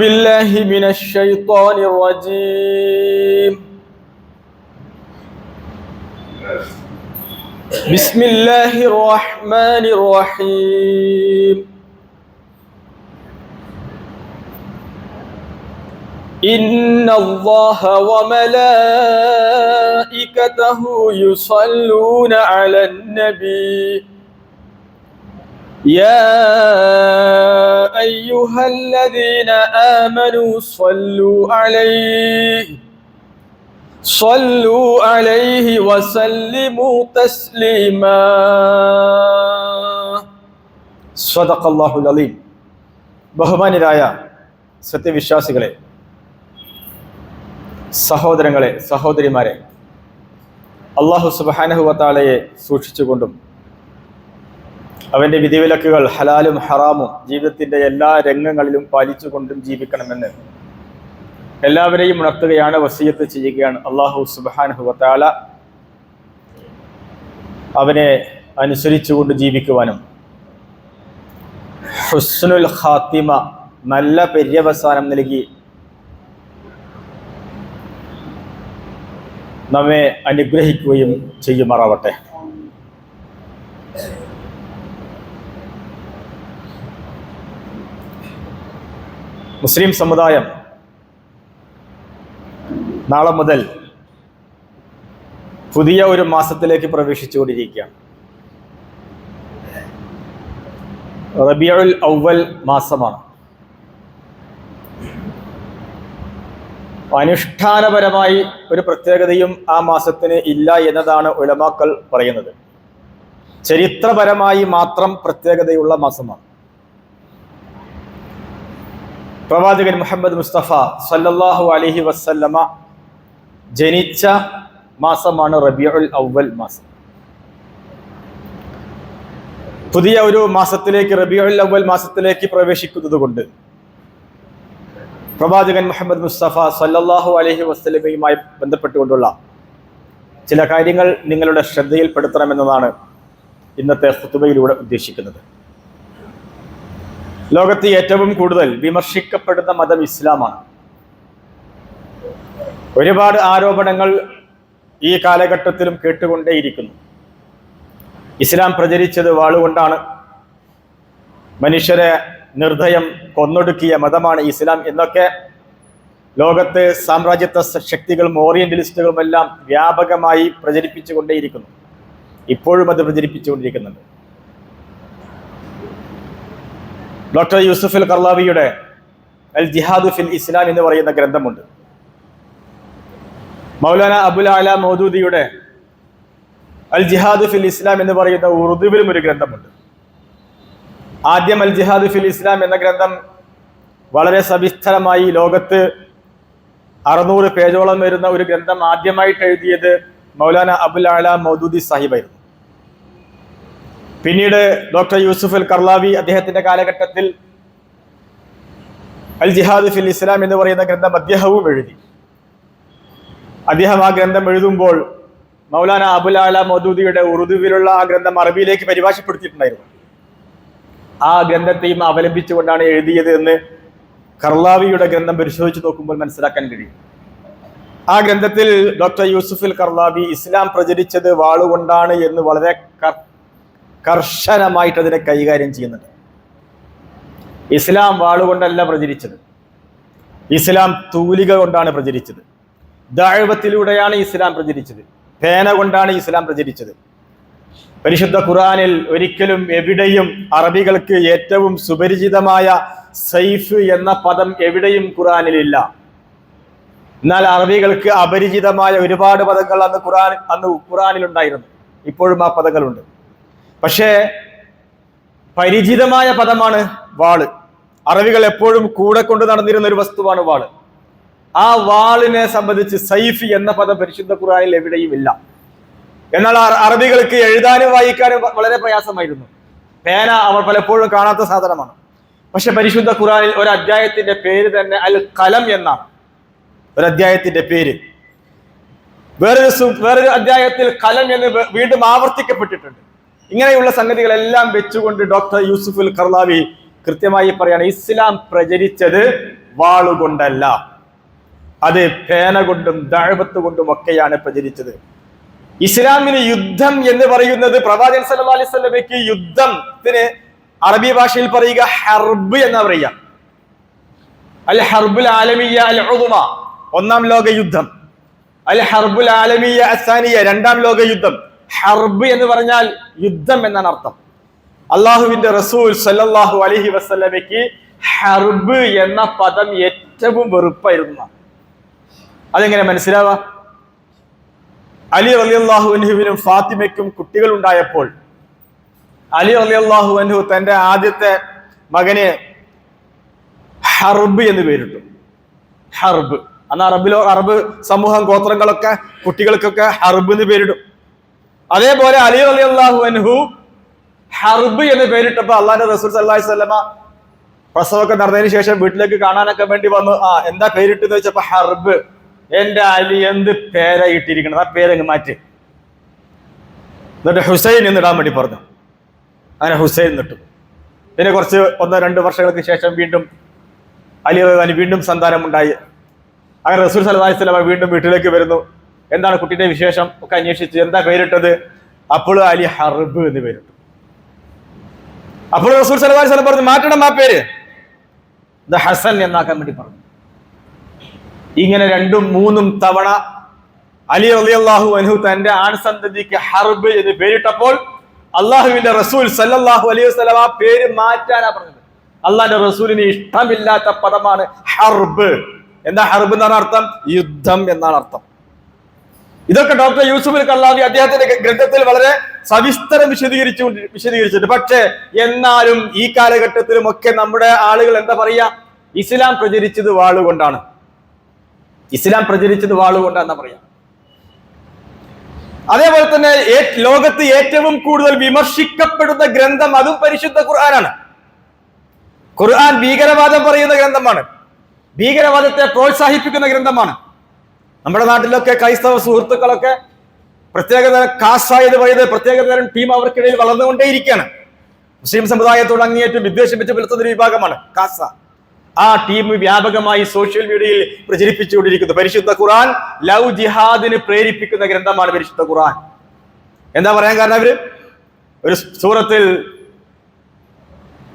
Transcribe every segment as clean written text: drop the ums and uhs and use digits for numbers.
بالله من الشيطان الرجيم. بسم الله الرحمن الرحيم. إن الله وملائكته يصلون على النبي يا أيها الذين آمنوا صلوا عليه وسلموا تسليما. صدق الله العظيم. ബഹുമാന്യരായ സത്യവിശ്വാസികളെ, സഹോദരങ്ങളെ, സഹോദരിമാരെ, അല്ലാഹു സുബ്ഹാനഹു വ തആലയെ സൂക്ഷിച്ചുകൊണ്ടും അവൻ്റെ വിധിവിലക്കുകൾ ഹലാലും ഹറാമും ജീവിതത്തിൻ്റെ എല്ലാ രംഗങ്ങളിലും പാലിച്ചുകൊണ്ടും ജീവിക്കണമെന്ന് എല്ലാവരെയും ഉണർത്തുകയാണ്, വസിയത്ത് ചെയ്യുകയാണ്. അല്ലാഹു സുബ്ഹാനഹു വ തആല അവനെ അനുസരിച്ചുകൊണ്ട് ജീവിക്കുവാനും ഹുസ്നുൽ ഖാത്തിമ, നല്ല പര്യവസാനം നൽകി നമ്മെ അനുഗ്രഹിക്കുകയും ചെയ്യുമാറാവട്ടെ. മുസ്ലിം സമുദായം നാളെ മുതൽ പുതിയ ഒരു മാസത്തിലേക്ക് പ്രവേശിച്ചുകൊണ്ടിരിക്കുകയാണ്. റബീഉൽ അവ്വൽ മാസമാണ്. അനുഷ്ഠാനപരമായി ഒരു പ്രത്യേകതയും ആ മാസത്തിന് ഇല്ല എന്നതാണ് ഉലമാക്കൾ പറയുന്നത്. ചരിത്രപരമായി മാത്രം പ്രത്യേകതയുള്ള മാസമാണ്. പ്രവാചകൻ മുഹമ്മദ് മുസ്തഫ സല്ലല്ലാഹു അലൈഹി വസല്ലമ ജനിച്ച മാസമാണ് റബീഉൽ അവ്വൽ മാസം. പുതിയ ഒരു മാസത്തിലേക്ക്, റബീഉൽ അവ്വൽ മാസത്തിലേക്ക് പ്രവേശിക്കുന്നത് കൊണ്ട് പ്രവാചകൻ മുഹമ്മദ് മുസ്തഫ സല്ലല്ലാഹു അലൈഹി വസല്ലമയുമായി ബന്ധപ്പെട്ടുകൊണ്ടുള്ള ചില കാര്യങ്ങൾ നിങ്ങളുടെ ശ്രദ്ധയിൽപ്പെടുത്തണമെന്നതാണ് ഇന്നത്തെ ഖുതുബയിലൂടെ ഉദ്ദേശിക്കുന്നത്. ലോകത്ത് ഏറ്റവും കൂടുതൽ വിമർശിക്കപ്പെടുന്ന മതം ഇസ്ലാമാണ്. ഒരുപാട് ആരോപണങ്ങൾ ഈ കാലഘട്ടത്തിലും കേട്ടുകൊണ്ടേയിരിക്കുന്നു. ഇസ്ലാം പ്രചരിച്ചത് വാളുകൊണ്ടാണ്, മനുഷ്യരെ നിർദ്ദയം കൊന്നൊടുക്കിയ മതമാണ് ഇസ്ലാം എന്നൊക്കെ ലോകത്ത് സാമ്രാജ്യത്വ ശക്തികളും ഓറിയന്റലിസ്റ്റുകളും എല്ലാം വ്യാപകമായി പ്രചരിപ്പിച്ചുകൊണ്ടേയിരിക്കുന്നു. ഇപ്പോഴും അത് പ്രചരിപ്പിച്ചുകൊണ്ടിരിക്കുന്നുണ്ട്. ഡോക്ടർ യൂസുഫ് അൽ ഖർളാവിയുടെ അൽ ജിഹാദു ഫിൽ ഇസ്ലാം എന്ന് പറയുന്ന ഗ്രന്ഥമുണ്ട്. മൗലാന അബുൽ അല മൗദൂദിയുടെ അൽ ജിഹാദു ഫിൽ ഇസ്ലാം എന്ന് പറയുന്ന ഉറുദുവിലും ഒരു ഗ്രന്ഥമുണ്ട്. ആദ്യം അൽ ജിഹാദു ഫിൽ ഇസ്ലാം എന്ന ഗ്രന്ഥം വളരെ സവിസ്തരമായി ലോകത്ത് 600 പേജോളം വരുന്ന ഒരു ഗ്രന്ഥം ആദ്യമായിട്ട് എഴുതിയത് മൗലാന അബുൽ അല മൗദൂദി സാഹിബായിരുന്നു. പിന്നീട് ഡോക്ടർ യൂസുഫ് അൽ ഖർളാവി അദ്ദേഹത്തിന്റെ കാലഘട്ടത്തിൽ അൽ ജിഹാദ് ഫിൽ ഇസ്ലാം എന്ന് പറയുന്ന ഗ്രന്ഥം അദ്ദേഹവും എഴുതി. അദ്ദേഹം ആ ഗ്രന്ഥം എഴുതുമ്പോൾ മൗലാന അബുൽ അല മൗദൂദിയുടെ ഉറുദുവിലുള്ള ആ ഗ്രന്ഥം അറബിയിലേക്ക് പരിഭാഷപ്പെടുത്തിയിട്ടുണ്ടായിരുന്നു. ആ ഗ്രന്ഥത്തെയും അവലംബിച്ചുകൊണ്ടാണ് എഴുതിയത് എന്ന് ഖർളാവിയുടെ ഗ്രന്ഥം പരിശോധിച്ച് നോക്കുമ്പോൾ മനസ്സിലാക്കാൻ കഴിയും. ആ ഗ്രന്ഥത്തിൽ ഡോക്ടർ യൂസുഫ് അൽ ഖർളാവി ഇസ്ലാം പ്രചരിച്ചത് വാളുകൊണ്ടാണ് എന്ന് വളരെ കർശനമായിട്ട് അതിനെ കൈകാര്യം ചെയ്യുന്നുണ്ട്. ഇസ്ലാം വാളുകൊണ്ടല്ല പ്രചരിച്ചത്, ഇസ്ലാം തൂലിക കൊണ്ടാണ് പ്രചരിച്ചത്. ദഅവത്തിലൂടെയാണ് ഇസ്ലാം പ്രചരിച്ചത്, പേന കൊണ്ടാണ് ഇസ്ലാം പ്രചരിച്ചത്. പരിശുദ്ധ ഖുർആനിൽ ഒരിക്കലും എവിടെയും അറബികൾക്ക് ഏറ്റവും സുപരിചിതമായ സൈഫ് എന്ന പദം എവിടെയും ഖുർആനിലില്ല. എന്നാൽ അറബികൾക്ക് അപരിചിതമായ ഒരുപാട് പദങ്ങൾ അന്ന് ഖുർആനിലുണ്ടായിരുന്നു. ഇപ്പോഴും ആ പദങ്ങളുണ്ട്. പക്ഷേ പരിചിതമായ പദമാണ് വാള്. അറബികൾ എപ്പോഴും കൂടെ കൊണ്ട് നടന്നിരുന്ന ഒരു വസ്തുവാണ് വാള്. ആ വാളിനെ സംബന്ധിച്ച് സൈഫ് എന്ന പദം പരിശുദ്ധ ഖുർആനിൽ എവിടെയും ഇല്ല. എന്നാൽ അറബികൾക്ക് എഴുതാനും വായിക്കാനും വളരെ പ്രയാസമായിരുന്നു. പേന അവർ പലപ്പോഴും കാണാത്ത സാധനമാണ്. പക്ഷെ പരിശുദ്ധ ഖുർആനിൽ ഒരു അധ്യായത്തിന്റെ പേര് തന്നെ അൽ ഖലം എന്നാണ്. ഒരു അധ്യായത്തിന്റെ പേര് വേറൊരു അധ്യായത്തിൽ ഖലം എന്ന് വീണ്ടും ആവർത്തിക്കപ്പെട്ടിട്ടുണ്ട്. ഇങ്ങനെയുള്ള സംഗതികളെല്ലാം വെച്ചുകൊണ്ട് ഡോക്ടർ യൂസുഫ് അൽ ഖർളാവി കൃത്യമായി പറയാണ്, ഇസ്ലാം പ്രചരിച്ചത് വാളുകൊണ്ടല്ല, അത് പേന കൊണ്ടും ദഅവത്ത് കൊണ്ടും ഒക്കെയാണ് പ്രചരിച്ചത്. ഇസ്ലാമിന് യുദ്ധം എന്ന് പറയുന്നത്, പ്രവാചകൻ സല്ലല്ലാഹു അലൈഹി വസല്ലമയ്ക്ക് യുദ്ധത്തിന് അറബി ഭാഷയിൽ പറയുക ഹർബ് എന്നാ പറയുക. അൽ ഹർബുൽ ആലമിയ്യ അൽ ഉദ്മ, ഒന്നാം ലോക യുദ്ധം. അൽ ഹർബുൽ ആലമിയ്യ അസ്സാനിയ, രണ്ടാം ലോക യുദ്ധം. ഹർബ് എന്ന് പറഞ്ഞാൽ യുദ്ധം എന്നാണ് അർത്ഥം. അള്ളാഹുവിന്റെ റസൂൽ സല്ലല്ലാഹു അലൈഹി വസല്ലമയ്ക്ക് ഹർബ് എന്ന പദം ഏറ്റവും വെറുപ്പായിരുന്നു. അതെങ്ങനെ മനസ്സിലാവാ? അലി റളിയല്ലാഹു അൻഹുവിനും ഫാത്തിമയ്ക്കും കുട്ടികൾ ഉണ്ടായപ്പോൾ അലി റളിയല്ലാഹു അൻഹു തന്റെ ആദ്യത്തെ മകന് ഹർബ് എന്ന് പേരിട്ടു. ഹർബ് അന്ന് അറബ് സമൂഹം, ഗോത്രങ്ങളൊക്കെ കുട്ടികൾക്കൊക്കെ ഹർബ് എന്ന് പേരിടും. അതേപോലെ അലി റളിയല്ലാഹു അൻഹു ഹർബ് എന്ന് പേരിട്ടപ്പോ അള്ളാഹുവിന്റെ റസൂൽ സല്ലല്ലാഹു അലൈഹി വസല്ലമ പ്രസവമൊക്കെ നടന്നതിന് ശേഷം വീട്ടിലേക്ക് കാണാനൊക്കെ വേണ്ടി വന്നു. എന്താ പേരിട്ടെന്ന് വെച്ചപ്പോ ഹർബ്. എന്റെ അലി എന്ത് പേരാ ഇട്ടിരിക്കണം, ആ പേരങ്ങ് മാറ്റി. എന്നിട്ട് ഹുസൈൻ എന്നിടാൻ വേണ്ടി പറഞ്ഞു. അങ്ങനെ ഹുസൈൻ എന്നിട്ടു. പിന്നെ കുറച്ച് 1-2 വർഷങ്ങൾക്ക് ശേഷം വീണ്ടും അലി വീണ്ടും സന്താനമുണ്ടായി. അങ്ങനെ റസൂൽ സല്ലല്ലാഹു അലൈഹി വസല്ലം വീണ്ടും വീട്ടിലേക്ക് വരുന്നു. എന്താണ് കുട്ടിയുടെ വിശേഷം ഒക്കെ അന്വേഷിച്ച്, എന്താ പേരിട്ടത്? അപ്പോൾ അലി ഹർബ് എന്ന് പേരിട്ടു. അപ്പോൾ റസൂൽ സല്ലല്ലാഹു അലൈഹി വസല്ലം പറഞ്ഞു, മാറ്റണം ആ പേര്, ഇത് ഹസൻ എന്നാക്കാൻ വേണ്ടി പറഞ്ഞു. ഇങ്ങനെ 2-3 തവണ അലി റളിയല്ലാഹു അൻഹു തന്റെ ആൺസന്തതിക്ക് ഹർബ് എന്ന് പേരിട്ടപ്പോൾ അള്ളാഹുവിന്റെ റസൂൽ സല്ലല്ലാഹു അലൈഹി വസല്ലം ആ പേര് മാറ്റാനാ പറഞ്ഞത്. അള്ളാഹിന്റെ റസൂലിന് ഇഷ്ടമില്ലാത്ത പദമാണ് ഹർബ്. എന്താ ഹർബ് എന്നാണ് അർത്ഥം? യുദ്ധം എന്നാണ് അർത്ഥം. ഇതൊക്കെ ഡോക്ടർ യൂസുഫ് ഖർളാവി അദ്ദേഹത്തിന്റെ ഗ്രന്ഥത്തിൽ വളരെ സവിസ്തരം വിശദീകരിച്ചിട്ടുണ്ട്. പക്ഷേ എന്നാലും ഈ കാലഘട്ടത്തിലും ഒക്കെ നമ്മുടെ ആളുകൾ എന്താ പറയാ, ഇസ്ലാം പ്രചരിച്ചത് വാളുകൊണ്ടാണ്, ഇസ്ലാം പ്രചരിച്ചത് വാളുകൊണ്ടാണെന്നാ പറയാ. അതേപോലെ തന്നെ ലോകത്ത് ഏറ്റവും കൂടുതൽ വിമർശിക്കപ്പെടുന്ന ഗ്രന്ഥം അതും പരിശുദ്ധ ഖുർആനാണ്. ഖുർആൻ ഭീകരവാദം പറയുന്ന ഗ്രന്ഥമാണ്, ഭീകരവാദത്തെ പ്രോത്സാഹിപ്പിക്കുന്ന ഗ്രന്ഥമാണ്. നമ്മുടെ നാട്ടിലൊക്കെ ക്രൈസ്തവ സുഹൃത്തുക്കളൊക്കെ പ്രത്യേകതരം കാസായത് പറയുന്നത് പ്രത്യേകതരം ടീം അവർക്കിടയിൽ വളർന്നുകൊണ്ടേയിരിക്കുകയാണ്. മുസ്ലിം സമുദായത്തോട് അങ്ങേയറ്റം വിദ്വേഷം വെച്ച് പുലർത്തുന്ന ഒരു വിഭാഗമാണ് കാസ. ആ ടീം വ്യാപകമായി സോഷ്യൽ മീഡിയയിൽ പ്രചരിപ്പിച്ചുകൊണ്ടിരിക്കുന്നു. പരിശുദ്ധ ഖുർആൻ ലവ് ജിഹാദിന് പ്രേരിപ്പിക്കുന്ന ഗ്രന്ഥമാണ് പരിശുദ്ധ ഖുർആൻ. എന്താ പറയാൻ കാരണം, അവര് ഒരു സൂറത്തിൽ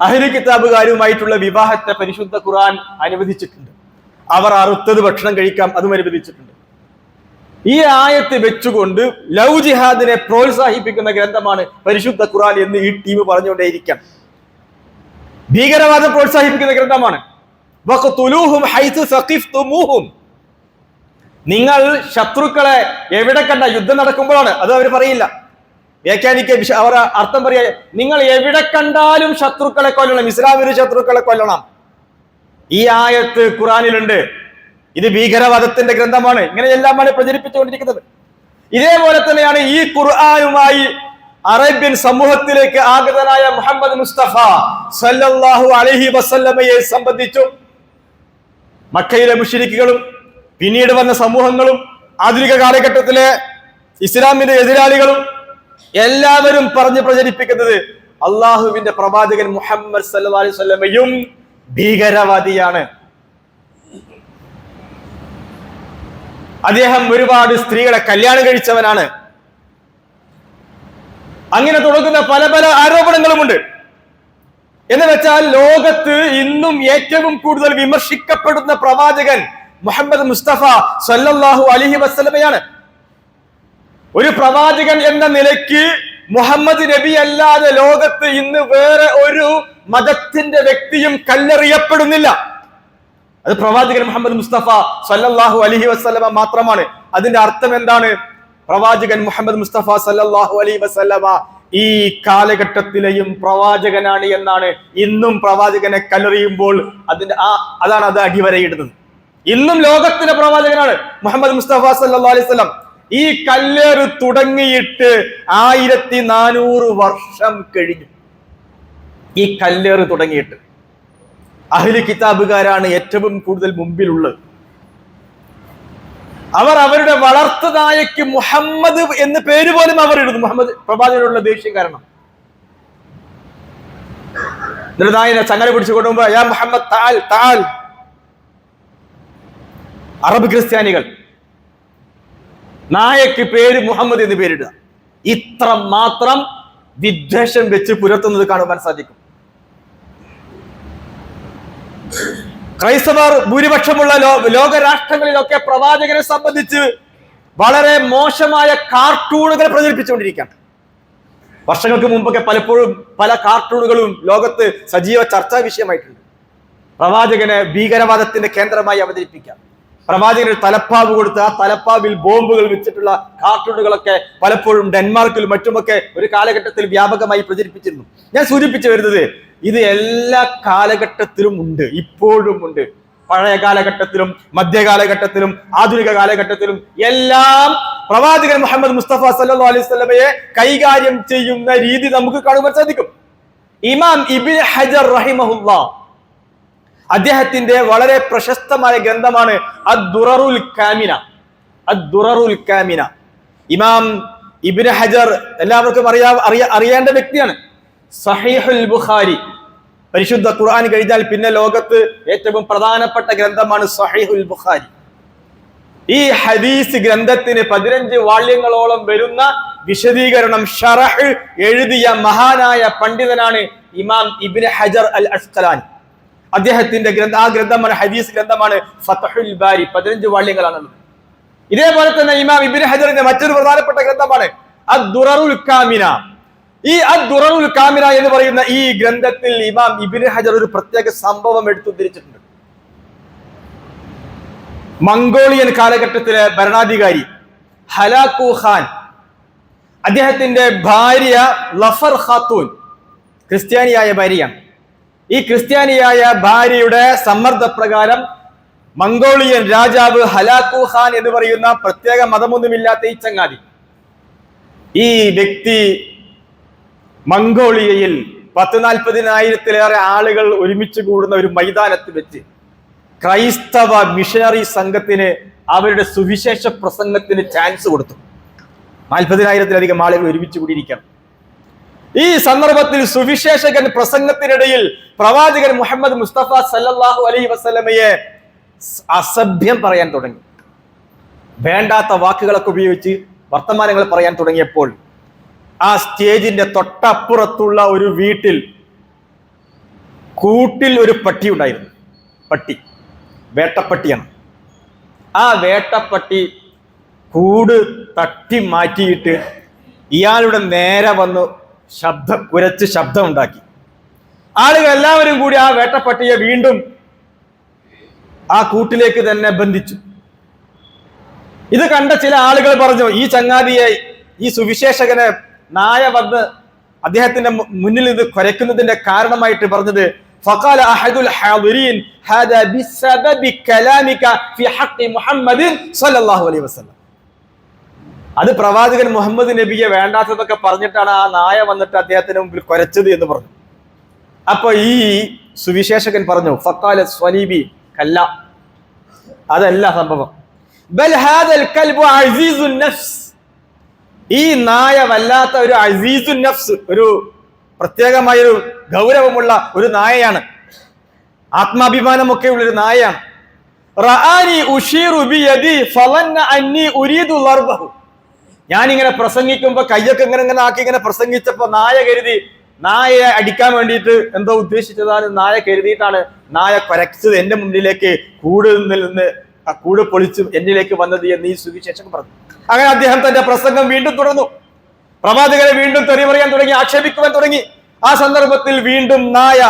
അഹ്ലു കിതാബുകാരുമായിട്ടുള്ള വിവാഹത്തെ പരിശുദ്ധ ഖുർആൻ അനുവദിച്ചിട്ടുണ്ട്. അവർ അറുത്തത് ഭക്ഷണം കഴിക്കാം, അതും അനുവദിച്ചിട്ടുണ്ട്. ഈ ആയത്ത് വെച്ചുകൊണ്ട് ലവ് ജിഹാദിനെ പ്രോത്സാഹിപ്പിക്കുന്ന ഗ്രന്ഥമാണ് പരിശുദ്ധ ഖുർആൻ എന്ന് ഈ ടീം പറഞ്ഞുകൊണ്ടേയിരിക്കാം. ഭീകരവാദം പ്രോത്സാഹിപ്പിക്കുന്ന ഗ്രന്ഥമാണ്. നിങ്ങൾ ശത്രുക്കളെ എവിടെ കണ്ട, യുദ്ധം നടക്കുമ്പോഴാണ്, അത് അവർ പറയില്ല, വ്യാഖ്യാനിക്ക അവർ അർത്ഥം പറയാ, നിങ്ങൾ എവിടെ കണ്ടാലും ശത്രുക്കളെ കൊല്ലണം, ഇസ്ലാമിന്റെ ശത്രുക്കളെ കൊല്ലണം. ഈ ആയത്ത് ഖുർആനിലുണ്ട്. ഇത് ഭീകരവാദത്തിന്റെ ഗ്രന്ഥമാണ്. ഇങ്ങനെയെല്ലാമാണ് പ്രചരിപ്പിച്ചുകൊണ്ടിരിക്കുന്നത്. ഇതേപോലെ തന്നെയാണ് ഈ ഖുർആനുമായി അറേബ്യൻ സമൂഹത്തിലേക്ക് ആഗതനായ മുഹമ്മദ് മുസ്തഫ സല്ലല്ലാഹു അലൈഹി വസല്ലമയെ സംബന്ധിച്ചും മക്കയിലെ മുശ്രിക്കുകളും പിന്നീട് വന്ന സമൂഹങ്ങളും ആധുനിക കാലഘട്ടത്തിലെ ഇസ്ലാമിന്റെ എതിരാളികളും എല്ലാവരും പറഞ്ഞ് പ്രചരിപ്പിക്കുന്നത് അള്ളാഹുവിന്റെ പ്രവാചകൻ മുഹമ്മദ് സല്ലല്ലാഹു അലൈഹി വസല്ലമയും ഭീകരവാദിയാണ്. അദ്ദേഹം ഒരുപാട് സ്ത്രീകളെ കല്യാണം കഴിച്ചവനാണ്. അങ്ങനെ തുടങ്ങുന്ന പല പല ആരോപണങ്ങളുമുണ്ട്. എന്ന് വെച്ചാൽ ലോകത്ത് ഇന്നും ഏറ്റവും കൂടുതൽ വിമർശിക്കപ്പെടുന്ന പ്രവാചകൻ മുഹമ്മദ് മുസ്തഫ സല്ലല്ലാഹു അലൈഹി വസല്ലമയാണ്. ഒരു പ്രവാചകൻ എന്ന നിലയ്ക്ക് മുഹമ്മദ് നബി അല്ലാതെ ലോകത്ത് ഇന്ന് വേറെ ഒരു മതത്തിന്റെ വ്യക്തിയും കല്ലെറിയപ്പെടുന്നില്ല. അത് പ്രവാചകൻ മുഹമ്മദ് മുസ്തഫ സല്ലല്ലാഹു അലൈഹി വസല്ലമ മാത്രമാണ്. അതിന്റെ അർത്ഥം എന്താണ്? പ്രവാചകൻ മുഹമ്മദ് മുസ്തഫ സല്ലല്ലാഹു അലൈഹി വസല്ലമ ഈ കാലഘട്ടത്തിലെയും പ്രവാചകനാണ് എന്നാണ്. ഇന്നും പ്രവാചകനെ കല്ലെറിയുമ്പോൾ അതാണ് അത് അടിവരയിടുന്നത്. ഇന്നും ലോകത്തിന്റെ പ്രവാചകനാണ് മുഹമ്മദ് മുസ്തഫ സല്ലല്ലാഹു അലൈഹി വസല്ലം. ഈ കല്ലേറ് തുടങ്ങിയിട്ട് 1400 വർഷം കഴിഞ്ഞു. ഈ കല്ലേറ് തുടങ്ങിയിട്ട് അഹ്ലു കിതാബുകാരാണ് ഏറ്റവും കൂടുതൽ മുമ്പിലുള്ളത്. അവർ അവരുടെ വളർത്തുനായക്ക് മുഹമ്മദ് എന്ന് പേര് പോലും അവർ ഇടുന്നു. മുഹമ്മദ് പ്രവാചകനുള്ള ദേഷ്യം കാരണം നായനെ ചങ്ങല പിടിച്ചു കൊണ്ടുപോകുമ്പോ യാ മുഹമ്മദ് താൽ താൽ, അറബ് ക്രിസ്ത്യാനികൾ നായക്ക് പേര് മുഹമ്മദ് എന്ന് പേരിടുക. ഇത്ര മാത്രം വിദ്വേഷം വെച്ച് പുലർത്തുന്നത് കാണുവാൻ സാധിക്കും. ക്രൈസ്തവർ ഭൂരിപക്ഷമുള്ള ലോകരാഷ്ട്രങ്ങളിലൊക്കെ പ്രവാചകനെ സംബന്ധിച്ച് വളരെ മോശമായ കാർട്ടൂണുകൾ പ്രചരിപ്പിച്ചുകൊണ്ടിരിക്കുകയാണ്. വർഷങ്ങൾക്ക് മുമ്പൊക്കെ പലപ്പോഴും പല കാർട്ടൂണുകളും ലോകത്ത് സജീവ ചർച്ചാ വിഷയമായിട്ടുണ്ട്. പ്രവാചകനെ ഭീകരവാദത്തിന്റെ കേന്ദ്രമായി അവതരിപ്പിക്കാം, പ്രവാചകന് തലപ്പാവ് കൊടുത്ത് ആ തലപ്പാവിൽ ബോംബുകൾ വെച്ചിട്ടുള്ള കാർട്ടൂണുകളൊക്കെ പലപ്പോഴും ഡെൻമാർക്കിലും മറ്റുമൊക്കെ ഒരു കാലഘട്ടത്തിൽ വ്യാപകമായി പ്രചരിപ്പിച്ചിരുന്നു. ഞാൻ സൂചിപ്പിച്ചു വരുന്നത് ഇത് എല്ലാ കാലഘട്ടത്തിലും ഉണ്ട്, ഇപ്പോഴും ഉണ്ട്. പഴയ കാലഘട്ടത്തിലും മധ്യകാലഘട്ടത്തിലും ആധുനിക കാലഘട്ടത്തിലും എല്ലാം പ്രവാചകൻ മുഹമ്മദ് മുസ്തഫ സല്ലല്ലാഹു അലൈഹി വസല്ലമയെ കൈകാര്യം ചെയ്യുന്ന രീതി നമുക്ക് കാണുവാൻ സാധിക്കും. ഇമാം ഇബ്നു ഹജർ റഹിമഹുല്ലാഹ് അദ്ദേഹത്തിന്റെ വളരെ പ്രശസ്തമായ ഗ്രന്ഥമാണ് അദ്ദുററുൽ കാമിന. അദ്ദുററുൽ കാമിന. ഇമാം ഇബ്നു ഹജർ എല്ലാവർക്കും അറിയേണ്ട വ്യക്തിയാണ്. സഹീഹുൽ ബുഖാരി, പരിശുദ്ധ ഖുർആൻ കഴിഞ്ഞാൽ പിന്നെ ലോകത്ത് ഏറ്റവും പ്രധാനപ്പെട്ട ഗ്രന്ഥമാണ് സഹീഹുൽ ബുഖാരി. ഈ ഹദീസ് ഗ്രന്ഥത്തിന് 15 വാള്യങ്ങളോളം വരുന്ന വിശദീകരണം ഷറഹ് എഴുതിയ മഹാനായ പണ്ഡിതനാണ് ഇമാം ഇബ്നു ഹജർ അൽ അസ്ഖലാനി. അദ്ദേഹത്തിന്റെ ആ ഗ്രന്ഥമാണ്, ഹദീസ് ഗ്രന്ഥമാണ് ഫത്ഹുൽ ബാരി. 15 വാള്യങ്ങളാണുള്ളത്. ഇതേപോലെ തന്നെ ഇമാം ഇബ്നു ഹജറിന്റെ മറ്റൊരു പ്രധാനപ്പെട്ട ഗ്രന്ഥമാണ് അദ്ദുററുൽ കാമിന. ഈ അദ്ദുററുൽ കാമിന എന്ന് പറയുന്ന ഈ ഗ്രന്ഥത്തിൽ ഇമാം ഇബ്നു ഹജർ ഒരു പ്രത്യേക സംഭവം എടുത്തുദ്ധരിച്ചിട്ടുണ്ട്. മംഗോളിയൻ കാലഘട്ടത്തിലെ ഭരണാധികാരി ഹലാക്കു ഖാൻ, അദ്ദേഹത്തിന്റെ ഭാര്യ ലഫർ ഖാത്തൂൻ ക്രിസ്ത്യാനിയായ ഭാര്യയാണ്. ഈ ക്രിസ്ത്യാനിയായ ഭാര്യയുടെ സമ്മർദ്ദപ്രകാരം മംഗോളിയൻ രാജാവ് ഹലാക്കു ഖാൻ എന്ന് പറയുന്ന പ്രത്യേക മതമൊന്നുമില്ലാത്ത ഈ ചങ്ങാതി, ഈ വ്യക്തി മംഗോളിയയിൽ 40,000-ലേറെ ആളുകൾ ഒരുമിച്ച് കൂടുന്ന ഒരു മൈതാനത്ത് വെച്ച് ക്രൈസ്തവ മിഷനറി സംഘത്തിന് അവരുടെ സുവിശേഷ പ്രസംഗത്തിന് ചാൻസ് കൊടുത്തു. 40,000-ലധികം ആളുകൾ ഒരുമിച്ച് കൂടിയിരിക്കണം. ഈ സന്ദർഭത്തിൽ സുവിശേഷകൻ പ്രസംഗത്തിനിടയിൽ പ്രവാചകൻ മുഹമ്മദ് മുസ്തഫ സല്ലല്ലാഹു അലൈഹി വസല്ലമയെ അസഭ്യം പറയാൻ തുടങ്ങി. വേണ്ടാത്ത വാക്കുകളൊക്കെ ഉപയോഗിച്ച് വർത്തമാനങ്ങൾ പറയാൻ തുടങ്ങിയപ്പോൾ ആ സ്റ്റേജിന്റെ തൊട്ടപ്പുറത്തുള്ള ഒരു വീട്ടിൽ കൂട്ടിൽ ഒരു പട്ടി ഉണ്ടായിരുന്നു. പട്ടി, വേട്ടപ്പട്ടിയാണ്. ആ വേട്ടപ്പട്ടി കൂട് തട്ടി മാറ്റിയിട്ട് ഇയാളുടെ നേരെ വന്ന് കുരച്ച് ശബ്ദമുണ്ടാക്കി. ആളുകൾ എല്ലാവരും കൂടി ആ വേട്ടപ്പട്ടിയെ വീണ്ടും ആ കൂട്ടിലേക്ക് തന്നെ ബന്ധിച്ചു. ഇത് കണ്ട ചില ആളുകൾ പറഞ്ഞു, ഈ ചങ്ങാതിയെ, ഈ സുവിശേഷകനെ നായ വന്ന് അദ്ദേഹത്തിന്റെ മുന്നിൽ ഇത് കുരയ്ക്കുന്നതിന്റെ കാരണമായിട്ട് പറഞ്ഞത് ഫഖാല അഹദുൽ ഹാദിരീൻ ഹാദാ ബിസബബി കലാമിക ഫി ഹഖ് മുഹമ്മദ് സല്ലല്ലാഹു അലൈഹി വസല്ലം. അത് പ്രവാചകൻ മുഹമ്മദ് നബിയെ വേണ്ടാത്തതൊക്കെ പറഞ്ഞിട്ടാണ് ആ നായ വന്നിട്ട് അദ്ദേഹത്തിന് മുമ്പിൽ കുരച്ചത് എന്ന് പറഞ്ഞു. അപ്പൊ ഈ സുവിശേഷകൻ പറഞ്ഞു ഫഖാല സ്വലീബി, കല്ല, അതല്ല സംഭവം. ബൽ ഹാദൽ കൽബു അസീസുൻ നഫ്സ്. ഈ നായ വല്ലാത്ത ഒരു അസീസുൻ നഫ്സ്, ഒരു പ്രത്യേകമായൊരു ഗൗരവമുള്ള ഒരു നായയാണ്, ആത്മാഭിമാനമൊക്കെ ഉള്ളൊരു നായയാണ്. റആനി ഉശീറു ബിയദി ഫളന്ന അന്നി ഉരീദു ലർബഹു. ഞാനിങ്ങനെ പ്രസംഗിക്കുമ്പോ കയ്യൊക്കെ ഇങ്ങനെ ആക്കി ഇങ്ങനെ പ്രസംഗിച്ചപ്പോ നായ കരുതി നായയെ അടിക്കാൻ വേണ്ടിയിട്ട് എന്തോ ഉദ്ദേശിച്ചതാണ്. നായ കരുതിയിട്ടാണ് നായ കുരച്ചത് എന്റെ മുന്നിലേക്ക് നിന്ന് ആ കൂട് പൊളിച്ച് എന്നിലേക്ക് വന്നത് എന്ന് ഈ സുവിശേഷം പറഞ്ഞു. അങ്ങനെ അദ്ദേഹം തന്റെ പ്രസംഗം വീണ്ടും തുടർന്നു. പ്രവാചകരെ വീണ്ടും തെറി പറയാൻ തുടങ്ങി, ആക്ഷേപിക്കുവാൻ തുടങ്ങി. ആ സന്ദർഭത്തിൽ വീണ്ടും നായ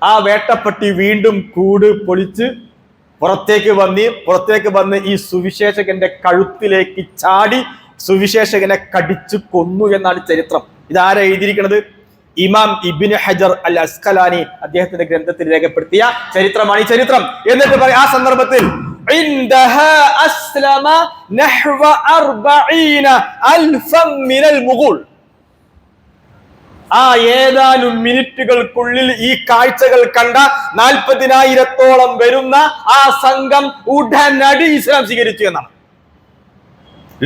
ആ വേട്ടപ്പട്ടി വീണ്ടും കൂട് പൊളിച്ച് പുറത്തേക്ക് വന്ന് ഈ സുവിശേഷകന്റെ കഴുത്തിലേക്ക് ചാടി സുവിശേഷകനെ കടിച്ചു കൊന്നു എന്നാണ് ചരിത്രം. ഇതാരാ എഴുതിയിരിക്കുന്നത്? ഇമാം ഇബ്നു ഹജർ അൽ അസ്ഖലാനി അദ്ദേഹത്തിന്റെ ഗ്രന്ഥത്തിൽ രേഖപ്പെടുത്തിയ ചരിത്രമാണ് ഈ ചരിത്രം. എന്നിട്ട് പറയും ആ സന്ദർഭത്തിൽ ആ ഏതാനും മിനിറ്റുകൾക്കുള്ളിൽ ഈ കാഴ്ചകൾ കണ്ട 40,000-ഓളം വരുന്ന ആ സംഘം ഉടനടി ഇസ്ലാം സ്വീകരിച്ചു എന്നാണ്.